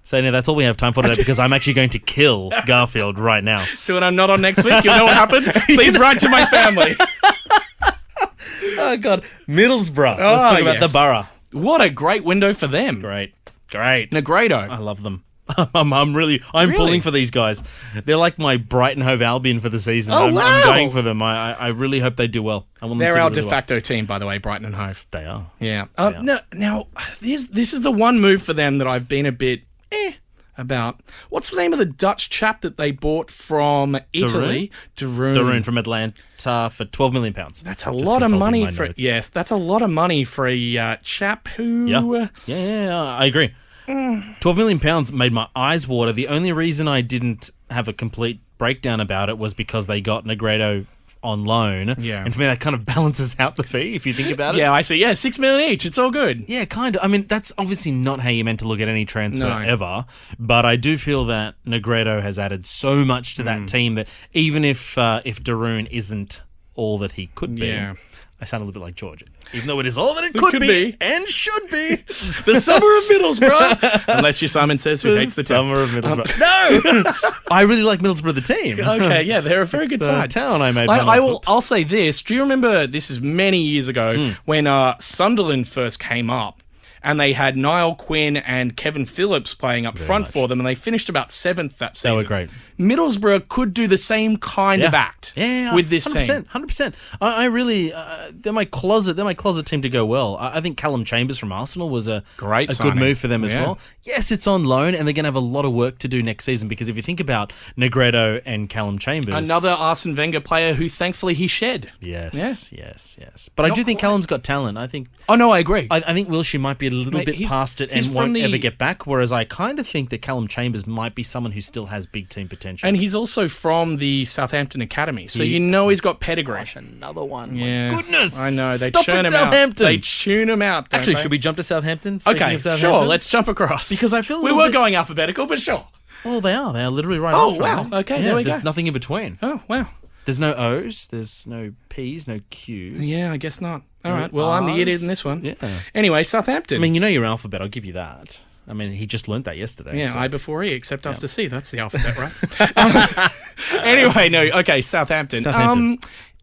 So that's all we have time for today because I'm actually going to kill Garfield right now. So when I'm not on next week, you'll know what happened. Please write to my family. Oh, God. Middlesbrough. Let's talk about the borough. What a great window for them. Great. Negredo. I love them. I'm Really? pulling for these guys. They're like my Brighton Hove Albion for the season. Oh, I'm wow. going for them. I really hope they do well. I want them They're to our do de really facto team, by the way, Brighton and Hove. They are. Yeah. Now, this is the one move for them that I've been a bit about. What's the name of the Dutch chap that they bought from Italy? Darun from Atlanta for £12 million. That's a lot of money for... Yes, that's a lot of money for a chap who... Yeah, I agree. £12 million made my eyes water. The only reason I didn't have a complete breakdown about it was because they got Negredo on loan. Yeah. And for me, that kind of balances out the fee, if you think about it. Yeah, I see. Yeah, $6 million each. It's all good. Yeah, kind of. I mean, that's obviously not how you're meant to look at any transfer ever. But I do feel that Negredo has added so much to that team that even if Darun isn't all that he could be... Yeah. I sound a little bit like George. Even though it is all that it could be and should be. The summer of Middlesbrough. Unless you're Simon Says, who hates the summer of Middlesbrough. No! I really like Middlesbrough, the team. Okay, yeah, they're a very good side. Town I made I'll say this. Do you remember, this is many years ago, when Sunderland first came up, and they had Niall Quinn and Kevin Phillips playing up front for them, and they finished about 7th that season. They were great. Middlesbrough could do the same kind of act with this 100%, team. 100%. I really, they're my closet team to go well. I think Callum Chambers from Arsenal was a good move for them as well. Yes, it's on loan, and they're going to have a lot of work to do next season, because if you think about Negredo and Callum Chambers... Another Arsene Wenger player who thankfully he shed. Yes. But I do think Callum's got talent. I think... Oh, no, I agree. I think Wilshere might be a little bit past it and won't ever get back, whereas I kind of think that Callum Chambers might be someone who still has big team potential. And he's also from the Southampton Academy, so you know he's got pedigree. Gosh, another one. Yeah. My goodness. I know. They Stop churn at him Southampton. Out. They tune him out. Actually, should we jump to Southampton? Okay, sure. Let's jump across. Because I feel we were going alphabetical, but sure. Well, they are. They are literally right. Oh, wow. Okay, there we go. There's nothing in between. Oh, wow. There's no O's, there's no P's, no Q's. Yeah, I guess not. All right, well, I'm the idiot in this one. Yeah. Anyway, Southampton. I mean, you know your alphabet, I'll give you that. I mean, he just learnt that yesterday. Yeah, so. I before E, except after C. That's the alphabet, right? Anyway, no, okay, Southampton.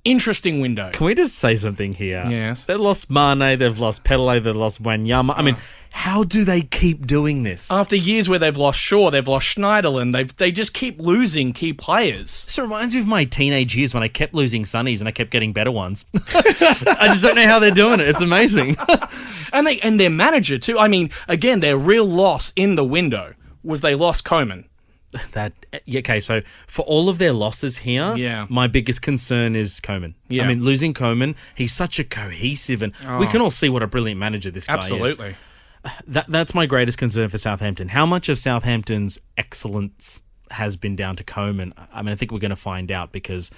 Interesting window. Can we just say something here? Yes. They've lost Mane, they've lost Pele, they've lost Wanyama. I mean, how do they keep doing this? After years where they've lost Shaw, they've lost Schneiderlin, they just keep losing key players. This reminds me of my teenage years when I kept losing Sunnies and I kept getting better ones. I just don't know how they're doing it. It's amazing. And their manager too. I mean, again, their real loss in the window was they lost Koeman. Okay, so for all of their losses here, my biggest concern is Koeman. I mean, losing Koeman, he's such a cohesive, and we can all see what a brilliant manager this guy is. Absolutely. That's my greatest concern for Southampton. How much of Southampton's excellence has been down to Koeman? I mean, I think we're going to find out, because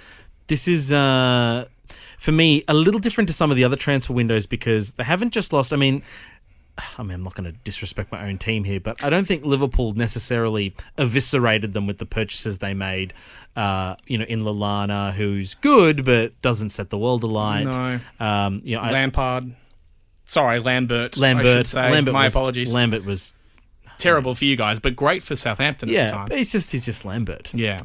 this is, for me, a little different to some of the other transfer windows, because they haven't just lost... I mean, I'm not going to disrespect my own team here, but I don't think Liverpool necessarily eviscerated them with the purchases they made, in Lallana, who's good, but doesn't set the world alight. No. Lampard. Sorry, Lambert. I should say. My apologies. Lambert was terrible for you guys, but great for Southampton at the time. But he's just Lambert. Yeah.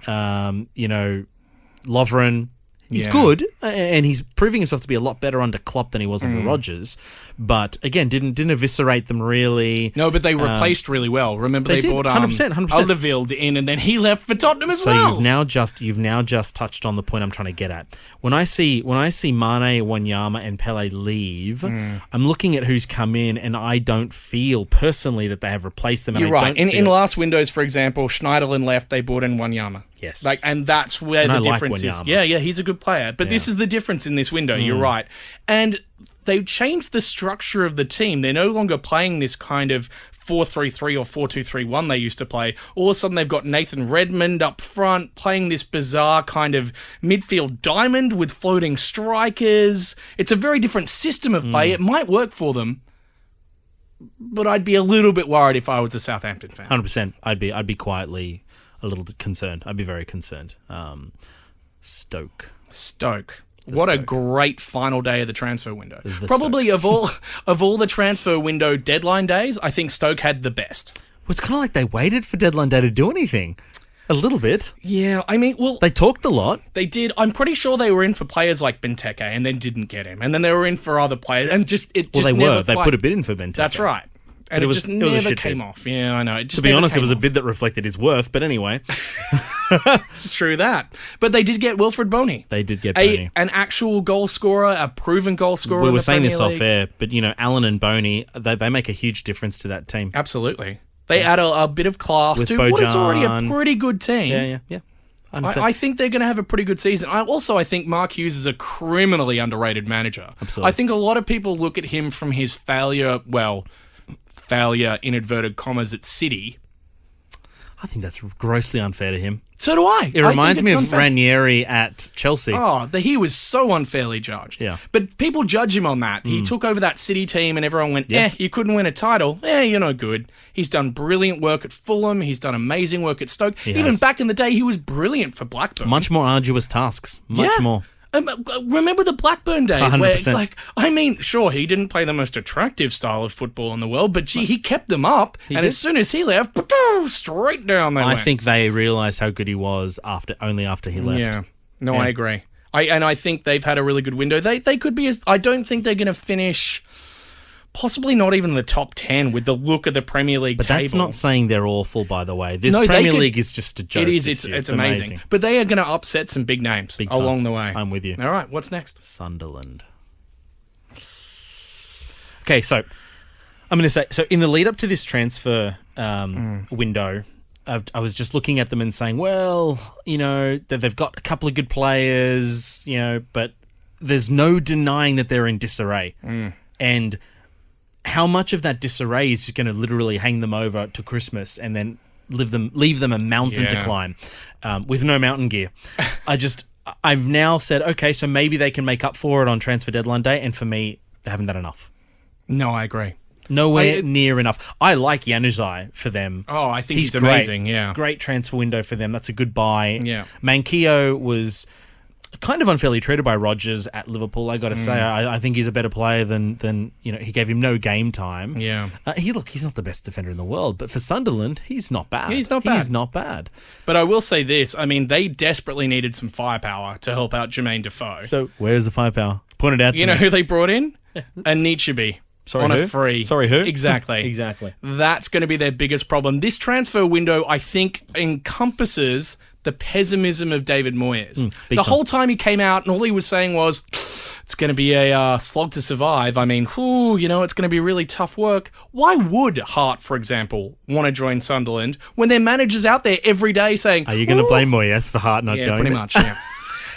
Lovren. He's good, and he's proving himself to be a lot better under Klopp than he was under Rodgers. But again, didn't eviscerate them really. No, but they replaced really well. Remember they bought 100%. Alderweireld in, and then he left for Tottenham as well. So you've now just touched on the point I'm trying to get at. When I see Mane, Wanyama, and Pele leave, I'm looking at who's come in, and I don't feel personally that they have replaced them. You're right. In last windows, for example, Schneiderlin left. They bought in Wanyama. Yes. And that's where the difference is. Yeah, he's a good player. But this is the difference in this window. You're right. And they've changed the structure of the team. They're no longer playing this kind of 4-3-3 or 4-2-3-1 they used to play. All of a sudden, they've got Nathan Redmond up front playing this bizarre kind of midfield diamond with floating strikers. It's a very different system of play. It might work for them, but I'd be a little bit worried if I was a Southampton fan. 100%. I'd be quietly a little concerned. I'd be very concerned. Stoke. What a great final day of the transfer window. Probably of all the transfer window deadline days, I think Stoke had the best. Well, it's kind of like they waited for deadline day to do anything. A little bit. Yeah, I mean, well... They talked a lot. They did. I'm pretty sure they were in for players like Benteke and then didn't get him. And then they were in for other players and They put a bid in for Benteke. That's right. And it was just a never shit came bid. off. Yeah, I know. It just To be never honest, it came was a off. bid that reflected his worth, but anyway. True that. But they did get Wilfred Boney. They did get Boney. An actual goal scorer, a proven goal scorer. We in were the saying this Premier off League. air, but, Allen and Boney, they make a huge difference to that team. Absolutely. They add a bit of class With to what is already a Bojan. pretty good team. Yeah. I think they're going to have a pretty good season. I think Mark Hughes is a criminally underrated manager. Absolutely. I think a lot of people look at him from his failure in inverted commas at City. I think that's grossly unfair to him. So do I. It reminds me of Ranieri at Chelsea. Oh, he was so unfairly judged. Yeah. But people judge him on that. He took over that City team and everyone went, you couldn't win a title. You're no good. He's done brilliant work at Fulham. He's done amazing work at Stoke. Even has. back in the day, he was brilliant for Blackburn. Much more arduous tasks. Much more. Remember the Blackburn days 100%. where, sure, he didn't play the most attractive style of football in the world, but he kept them up, and did. as soon as he left, straight down they I went. think they realised how good he was only after he left. Yeah. No, I agree. I think they've had a really good window. They could be I don't think they're going to finish, possibly not even the top 10 with the look of the Premier League But table. that's not saying they're awful, by the way. This No, Premier League is just a joke. It is. this year. It's amazing. But they are going to upset some big names Big time. along the way. I'm with you. All right, what's next? Sunderland. Okay, so I'm going to say, in the lead up to this transfer window, I was just looking at them and saying, well, they've got a couple of good players, but there's no denying that they're in disarray. And how much of that disarray is going to literally hang them over to Christmas and then leave them a mountain to climb with no mountain gear? I've now said, okay, so maybe they can make up for it on transfer deadline day, and for me, they haven't done enough. No, I agree. Nowhere near enough. I like Januzaj for them. Oh, I think he's amazing, yeah. Great transfer window for them. That's a good buy. Yeah. Mankio was kind of unfairly treated by Rodgers at Liverpool, I got to say. I think he's a better player than he gave him no game time. Yeah. He's not the best defender in the world, but for Sunderland, he's not bad. He's not bad. But I will say this, they desperately needed some firepower to help out Jermaine Defoe. So, where's the firepower? Point it out to me. You know who they brought in? Anichebe. Sorry, on who? a free. Sorry, who? Exactly. Exactly. That's going to be their biggest problem. This transfer window, I think, encompasses the pessimism of David Moyes. The whole time he came out and all he was saying was, it's going to be a slog to survive. It's going to be really tough work. Why would Hart, for example, want to join Sunderland when their manager's out there every day saying... Are you going to blame Moyes for Hart not going? Yeah, pretty much, yeah.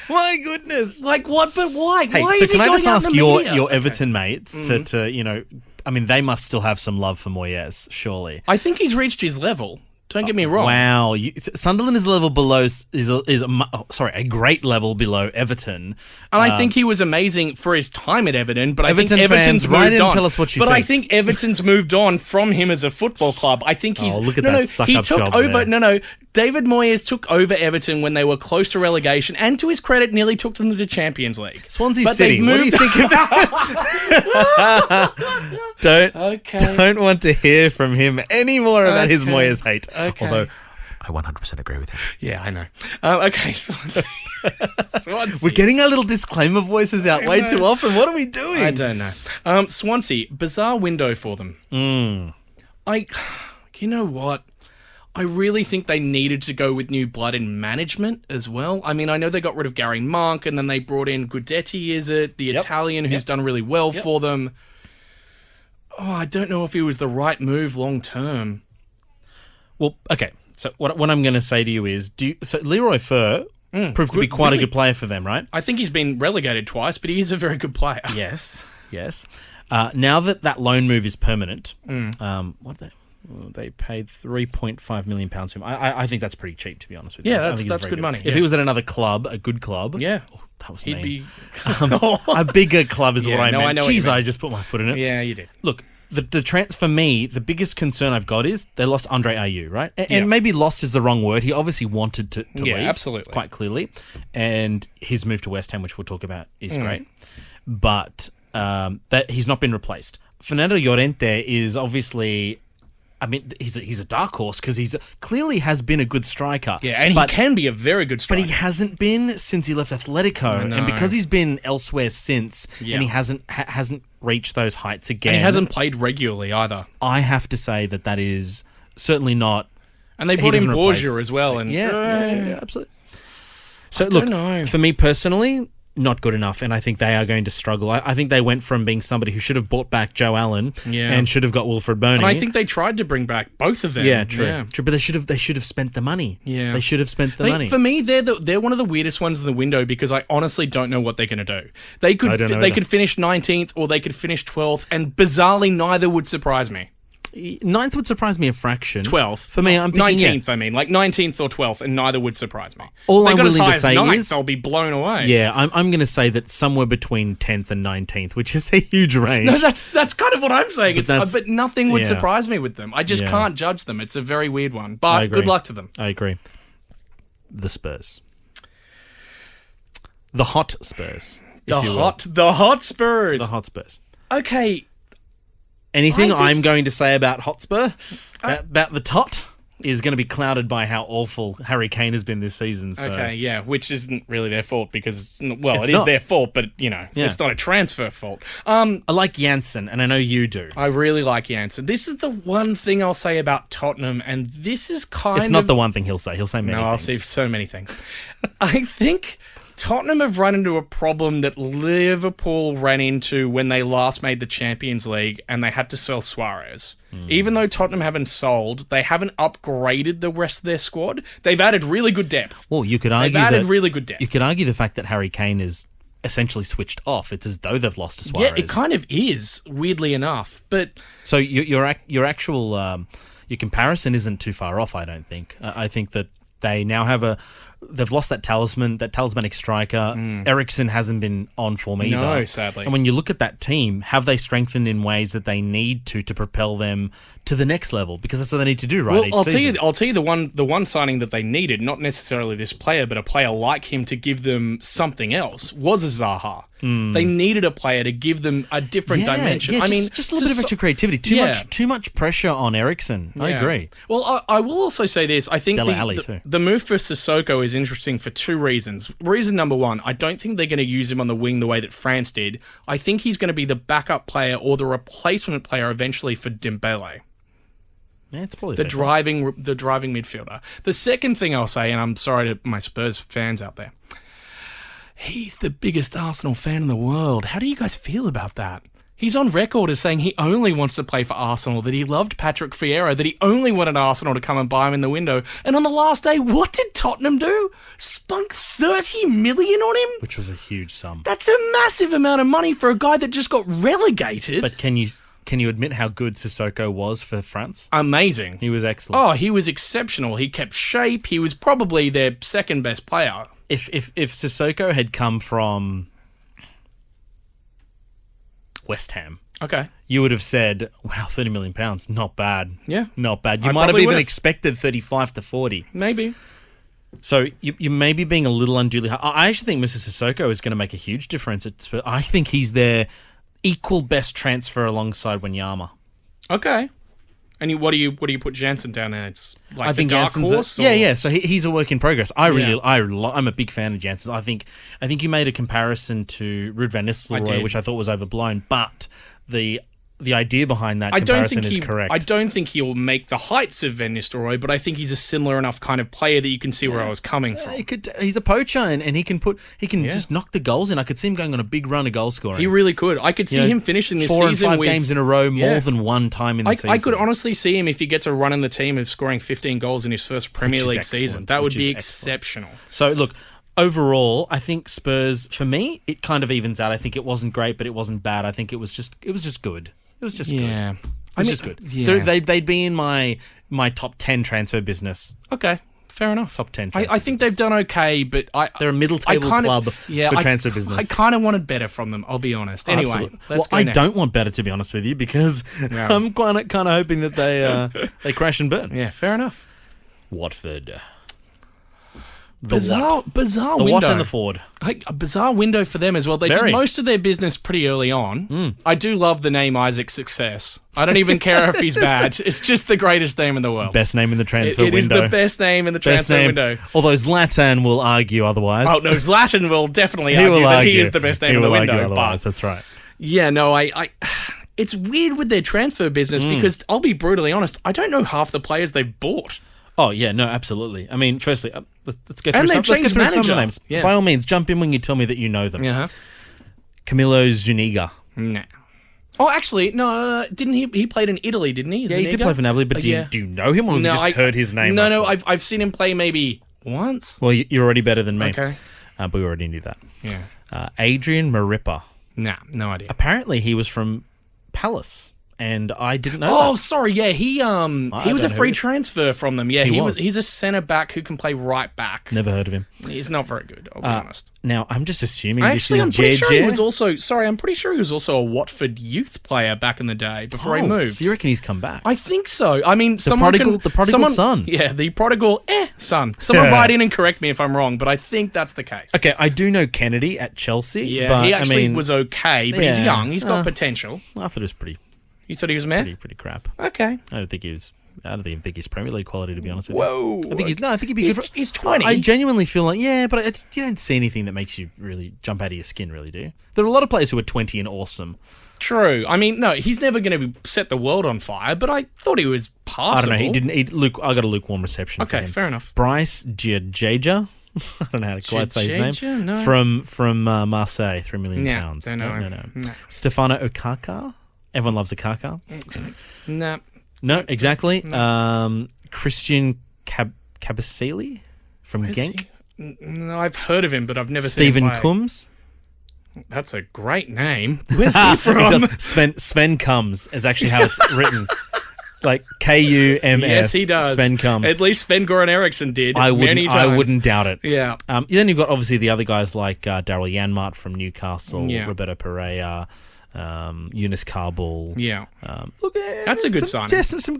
My goodness. Like what? But why? Hey, why so is he can I going just out ask in the media? your Everton mates to they must still have some love for Moyes, surely. I think he's reached his level. Don't get me wrong. Wow, Sunderland is a level below a great level below Everton, and I think he was amazing for his time at Everton. But Everton I think Everton's fans, write moved in and on. tell us what you but think. I think Everton's moved on from him as a football club. I think he's look at that suck he up took job over. there. David Moyes took over Everton when they were close to relegation, and to his credit, nearly took them to the Champions League. Swansea But City. they've What do you moved- think of Don't want to hear from him any more about his Moyes hate. Okay. Although I 100% agree with him. Yeah, I know. Okay, Swansea. We're getting our little disclaimer voices out way too often. What are we doing? I don't know. Swansea, bizarre window for them. You know what? I really think they needed to go with new blood in management as well. I know they got rid of Gary Monk and then they brought in Guidetti, the Italian who's done really well for them. Oh, I don't know if he was the right move long term. Well, okay. So what I'm going to say to you is, Leroy Fer proved to be quite a good player for them, right? I think he's been relegated twice, but he is a very good player. Yes. Now that loan move is permanent, they paid £3.5 million for him. I think that's pretty cheap, to be honest with you. Yeah, I think that's it's good money. If he was at another club, a good club, Yeah. that was He'd mean. be... A bigger club is what I meant. I know what you Jeez, meant. I just put my foot in it. Yeah, you did. Look, for me, the biggest concern I've got is they lost Andre Ayew, right? And maybe lost is the wrong word. He obviously wanted to leave. Absolutely. Quite clearly. And his move to West Ham, which we'll talk about, is great. But that he's not been replaced. Fernando Llorente is obviously I mean, he's a dark horse because he's clearly has been a good striker. Yeah, and he can be a very good striker. But he hasn't been since he left Atletico, and because he's been elsewhere since, and he hasn't reached those heights again. And he hasn't played regularly either. I have to say that is certainly not. And they brought in Borgia as well. And yeah, absolutely. So look, for me personally, not good enough, and I think they are going to struggle. I think they went from being somebody who should have brought back Joe Allen and should have got Wilfred Boney. And I think they tried to bring back both of them. Yeah, true. But they should have spent the money. Yeah, they should have spent the money. For me, they're one of the weirdest ones in the window because I honestly don't know what they're going to do. They could finish 19th or they could finish 12th, and bizarrely neither would surprise me. 9th would surprise me a fraction. 12th. For me, I'm thinking 19th, I mean. Like 19th or 12th, and neither would surprise me. All I'm willing to say is... They'll be blown away. Yeah, I'm going to say that somewhere between 10th and 19th, which is a huge range. No, that's kind of what I'm saying. But nothing would surprise me with them. I just can't judge them. It's a very weird one. But good luck to them. I agree. The Spurs. The hot Spurs. The hot Spurs. The hot Spurs. Okay. Anything I'm going to say about Hotspur, about the tot, is going to be clouded by how awful Harry Kane has been this season. So. Okay, yeah, which isn't really their fault because, it is their fault, but, it's not a transfer fault. I like Janssen, and I know you do. I really like Janssen. This is the one thing I'll say about Tottenham, and this is It's not the one thing he'll say. He'll say many things. No, I'll say so many things. I think... Tottenham have run into a problem that Liverpool ran into when they last made the Champions League and they had to sell Suarez. Even though Tottenham haven't sold, they haven't upgraded the rest of their squad. They've added really good depth. Well, you could argue really good depth. You could argue the fact that Harry Kane is essentially switched off. It's as though they've lost to Suarez. Yeah, it kind of is, weirdly enough. But so your actual your comparison isn't too far off. I don't think. I think that they now have they've lost that talismanic striker. Eriksen hasn't been on form either. No, sadly. And when you look at that team, have they strengthened in ways that they need to propel them to the next level? Because that's what they need to do, right? Well, I'll tell you the one signing that they needed, not necessarily this player, but a player like him to give them something else, was a Zaha. They needed a player to give them a different dimension. I mean, just a little bit of extra creativity. Too much pressure on Eriksen. I agree. Well, I will also say this. I think the move for Sissoko is interesting for two reasons. Reason number one, I don't think they're going to use him on the wing the way that France did. I think he's going to be the backup player or the replacement player eventually for Dembele. Yeah, it's probably the driving midfielder. The second thing I'll say, and I'm sorry to my Spurs fans out there, he's the biggest Arsenal fan in the world. How do you guys feel about that? He's on record as saying he only wants to play for Arsenal, that he loved Patrick Vieira, that he only wanted Arsenal to come and buy him in the window. And on the last day, what did Tottenham do? Spunk 30 million on him? Which was a huge sum. That's a massive amount of money for a guy that just got relegated. But can you admit how good Sissoko was for France? Amazing. He was excellent. Oh, he was exceptional. He kept shape. He was probably their second best player. If Sissoko had come from West Ham, okay, you would have said, wow, £30 million, not bad. Yeah. Not bad. You might have even expected 35 to 40. Maybe. So you may be being a little unduly hard. I actually think Mr. Sissoko is going to make a huge difference. I think he's their equal best transfer alongside Wanyama. Okay. And what do you put Janssen down there? It's like I think dark horse? Yeah. So he's a work in progress. I'm a big fan of Janssen. I think you made a comparison to Ruud van Nistelrooy, which I thought was overblown, but the idea behind that comparison is correct. I don't think he'll make the heights of Van Nistelrooy, but I think he's a similar enough kind of player that you can see where I was coming from. He's a poacher, and he can just knock the goals in. I could see him going on a big run of goal scoring. He really could. I could see him finishing this 4 season and 5 games in a row, more than one time in the season. I could honestly see him if he gets a run in the team of scoring 15 goals in his first Premier League season. That would be exceptional. So look. Overall, I think Spurs, for me, it kind of evens out. I think it wasn't great, but it wasn't bad. I think it was just good. It was just good. It was just good. Yeah. They'd be in my top 10 transfer business. Okay, fair enough. Top 10 I think they've done okay, but they're a middle table club for transfer business. I kind of wanted better from them, I'll be honest. Anyway, let's go next. I don't want better, to be honest with you, because I'm kind of hoping that they crash and burn. Yeah, fair enough. Watford. bizarre The window. what and the Ford. A bizarre window for them as well. They did most of their business pretty early on. I do love the name Isaac Success. I don't even care if he's bad. It's just the greatest name in the world. Best name in the transfer window. It is the best name in the transfer window. Although Zlatan will argue otherwise. Oh, no, Zlatan will definitely argue that he is the best name in the window. But that's right. Yeah, no, I it's weird with their transfer business because I'll be brutally honest, I don't know half the players they've bought. Oh, yeah, no, absolutely. I mean, firstly, let's go And through they've changed some of the manager. names. Yeah. By all means, jump in when you tell me that you know them. Yeah. Camilo Zuniga. Nah. Oh, actually, no, didn't he? He played in Italy, didn't he? Yeah, he did play for Napoli, but do you know him, or have you just heard his name? No, I've seen him play maybe once. Well, you're already better than me. Okay. But we already knew that. Yeah. Adrian Maripa. Nah, no idea. Apparently, he was from Palace, and I didn't know Oh, that. sorry, yeah, he was a free transfer from them. Yeah, was. He's a centre back who can play right back. Never heard of him. He's not very good, I'll be honest. Now, I'm just assuming I'm this pretty is sure JJ. he was also. Sorry, I'm pretty sure he was also a Watford youth player back in the day before he moved. So you reckon he's come back? I think so. I mean, the prodigal son. Yeah, the prodigal son. Someone write in and correct me if I'm wrong, but I think that's the case. Okay, I do know Kennedy at Chelsea. Yeah, but, he actually was okay, but he's young. He's got potential. I thought it was pretty. You thought he was meh? Pretty crap. Okay. I don't think he's Premier League quality, to be honest with Whoa. you. I think he'd be good. He's 20. I genuinely feel like, but you don't see anything that makes you really jump out of your skin, really, do you? There are a lot of players who are 20 and awesome. True. I mean, no, he's never going to set the world on fire, but I thought he was passable. I don't know. I got a lukewarm reception for him. Okay, fair enough. Bryce Giajaja. I don't know how to quite say his name. No. From Marseille, £3 million. Don't know. No. Stefano Okaka. Everyone loves Okaka. No. No, exactly. No. Christian Kabasele from Genk. No, I've heard of him, but I've never seen him Stephen play. Coombs. That's a great name. Where's he from? Sven Cums is actually how it's written. Like Kums. Yes, he does. Sven Cums. At least Sven-Goran Eriksson did many times. I wouldn't doubt it. Yeah. Then you've got obviously the other guys like Daryl Janmaat from Newcastle, Yeah. Roberto Pereira, Yunus Kabul. Yeah. Look, That's a good sign. Yeah, some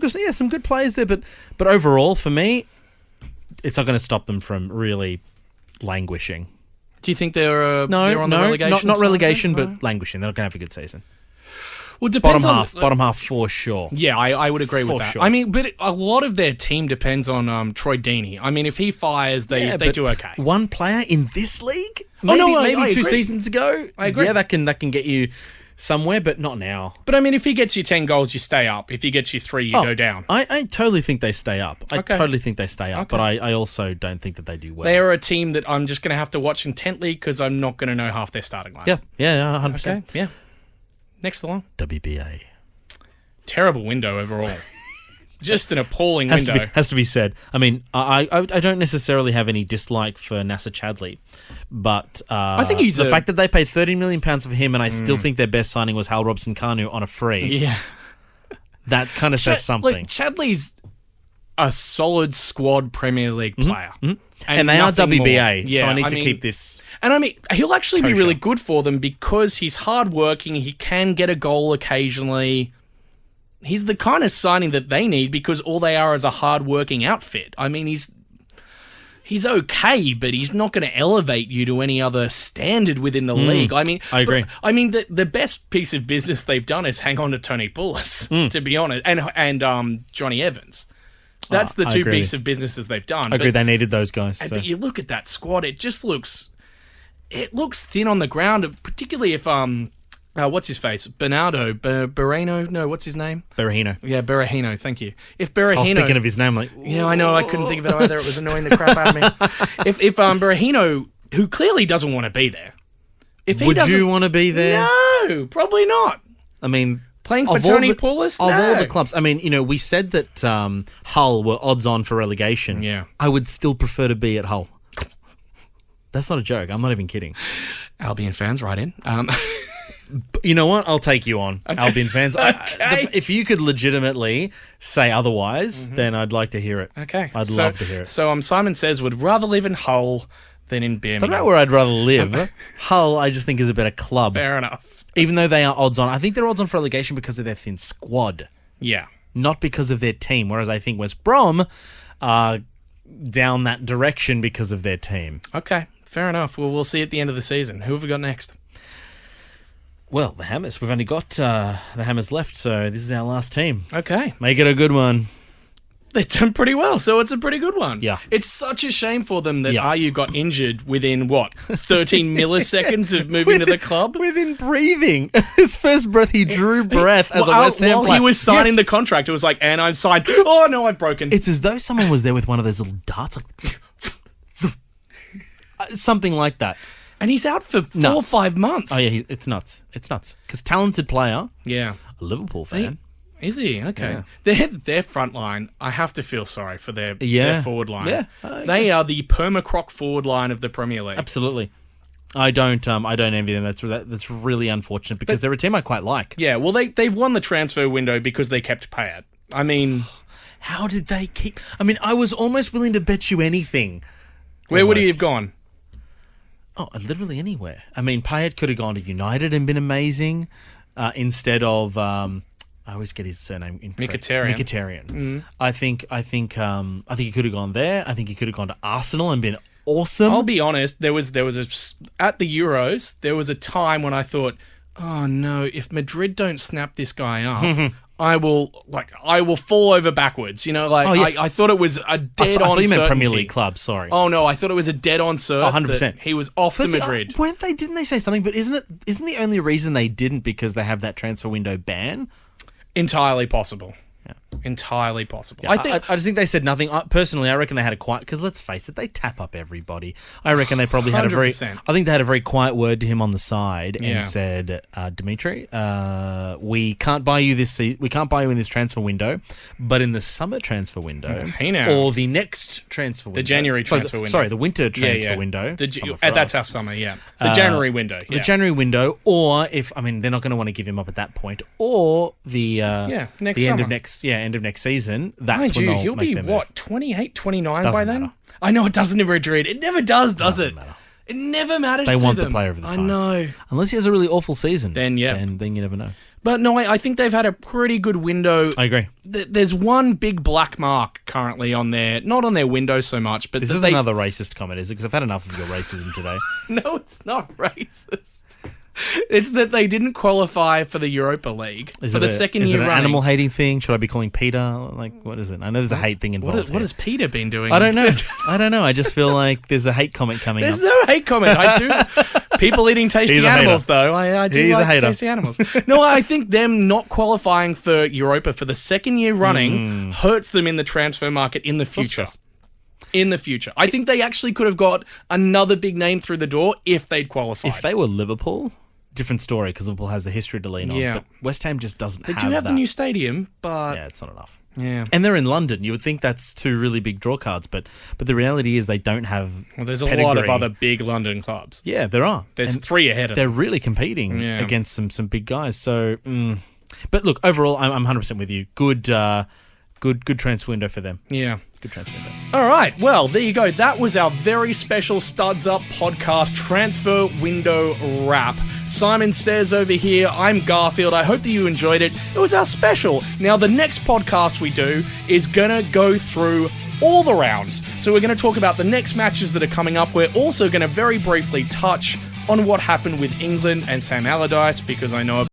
good players there, but overall for me, it's not going to stop them from really languishing. Do you think they're on the relegation? Not relegation, side? but languishing. They're not going to have a good season. Well, it depends bottom half for sure. Yeah, I would agree with that. Sure. I mean, but a lot of their team depends on Troy Deeney. I mean, if he fires, they do okay. One player in this league? Maybe Maybe 2 agree. seasons ago. I agree. Yeah, that can get you somewhere, but not now. But I mean, if he gets you 10 goals, you stay up. If he gets you 3, you go down. I totally think they stay up. But I also don't think that they do well. They are a team that I'm just going to have to watch intently because I'm not going to know half their starting line. Yeah, 100%. Okay, yeah. Next along. WBA. Terrible window overall. Just an appalling window. Has to be said. I mean, I don't necessarily have any dislike for Nasser Chadli, but I think he's the fact that they paid £30 million for him, and I still think their best signing was Hal Robson-Kanu on a free. Yeah, that kind of says something. Look, Chadley's a solid squad Premier League player, and they are WBA, more. Yeah, so I need to keep this. And I mean, he'll actually be kosher. really good for them because he's hardworking. He can get a goal occasionally. He's the kind of signing that they need because all they are is a hard-working outfit. I mean, he's okay, but he's not going to elevate you to any other standard within the league. I mean, I agree. I mean, the best piece of business they've done is hang on to Tony Pulis, to be honest, and Johnny Evans. That's the two pieces of businesses they've done. I agree. They needed those guys. So. But you look at that squad; it just looks thin on the ground, particularly if what's his face? Bernardo Berahino? No, what's his name? Berahino. Yeah, Berahino. Thank you. If Berahino, I was thinking of his name. Like, yeah, I know. I couldn't think of it either. It was annoying the crap out of me. If Berahino, who clearly doesn't want to be there, would you want to be there? No, probably not. I mean, playing for Tony Pulis? Of all the clubs, I mean, we said that Hull were odds on for relegation. Yeah, I would still prefer to be at Hull. That's not a joke. I'm not even kidding. Albion fans, right in. You know what? I'll take you on, Albion fans. Okay. If you could legitimately say otherwise, then I'd like to hear it. Okay. I'd love to hear it. So Simon Says would rather live in Hull than in Birmingham. That's not where I'd rather live. Hull, I just think, is a better club. Fair enough. Even though they are odds on. I think they're odds on for relegation because of their thin squad. Yeah. Not because of their team. Whereas I think West Brom are down that direction because of their team. Okay, fair enough. Well, we'll see at the end of the season. Who have we got next? Well, the Hammers. We've only got the Hammers left, so this is our last team. Okay. Make it a good one. They've done pretty well, so it's a pretty good one. Yeah. It's such a shame for them that Ayew got injured within, 13 milliseconds of moving to the club? Within breathing. His first breath, he drew breath as a West Ham player. While he was signing the contract, it was like, and I've signed. Oh, no, I've broken. It's as though someone was there with one of those little darts, like something like that. And he's out for 4 or 5 months. Oh, yeah, it's nuts. It's nuts. Because talented player. Yeah. A Liverpool fan. Is he? Okay. Yeah. Their front line, I have to feel sorry for their forward line. Yeah. They are the permacroc forward line of the Premier League. Absolutely. I don't envy them. That's really unfortunate because they're a team I quite like. Yeah, well, they've won the transfer window because they kept Payet. I mean... How did they keep... I mean, I was almost willing to bet you anything. Where would he have gone? Oh, literally anywhere. I mean, Payet could have gone to United and been amazing instead of... I always get his surname incorrect. Mkhitaryan. Mm-hmm. I think he could have gone there. I think he could have gone to Arsenal and been awesome. I'll be honest. There was at the Euros. There was a time when I thought, oh no, if Madrid don't snap this guy up, I will fall over backwards. You know, I thought it was a dead on. I thought you meant Premier League club. Sorry. Oh no, I thought it was a dead on cert. 100%. He was off to Madrid. Didn't they say something? But isn't the only reason they didn't because they have that transfer window ban? Entirely possible. Yeah. Entirely possible. Yeah, I just think they said nothing. Personally, I reckon they had a quiet... Because let's face it, they tap up everybody. I reckon they probably had 100%. I think they had a very quiet word to him on the side and said, Dimitri, we can't buy you we can't buy you in this transfer window, but in the summer transfer window or the next transfer window. The January transfer window. Sorry, the winter transfer window. That's our summer, yeah. The January window. Yeah. The January window, or they're not going to want to give him up at that point, or the end of next season. That's when they'll he'll make be their move. 28, 29 Doesn't by then? matter. I know it doesn't in Madrid. It never does it? Matter. It never matters They to them. want the player of the time. I know. Unless he has a really awful season. Then you never know. But no, I think they've had a pretty good window. I agree. There's one big black mark currently on not on their window so much, but this is another racist comment, is it? Because I've had enough of your racism today. No, it's not racist. It's that they didn't qualify for the Europa League for the second year running. Is it an animal-hating thing? Should I be calling Peter? Like, what is it? I know there's a hate thing involved. What has Peter been doing? I don't know. I just feel like there's a hate comment coming up. There's no hate comment. I do. People eating tasty animals, though. I do like tasty animals. No, I think them not qualifying for Europa for the second year running hurts them in the transfer market in the future. In the future. I think they actually could have got another big name through the door if they'd qualified. If they were Liverpool... Different story because Liverpool has the history to lean on. But West Ham just doesn't have that. They do have the new stadium, but... Yeah, it's not enough. Yeah. And they're in London. You would think that's two really big draw cards, but the reality is they don't have there's a lot of other big London clubs. Yeah, there are. There's 3 ahead of them. They're really competing against some big guys. So, But look, overall, I'm 100% with you. Good transfer window for them. Yeah. Good transfer window. All right. Well, there you go. That was our very special StudsUp Podcast transfer window wrap. Simon Says over here. I'm Garfield. I hope that you enjoyed it. It was our special. Now, the next podcast we do is going to go through all the rounds. So we're going to talk about the next matches that are coming up. We're also going to very briefly touch on what happened with England and Sam Allardyce, because I know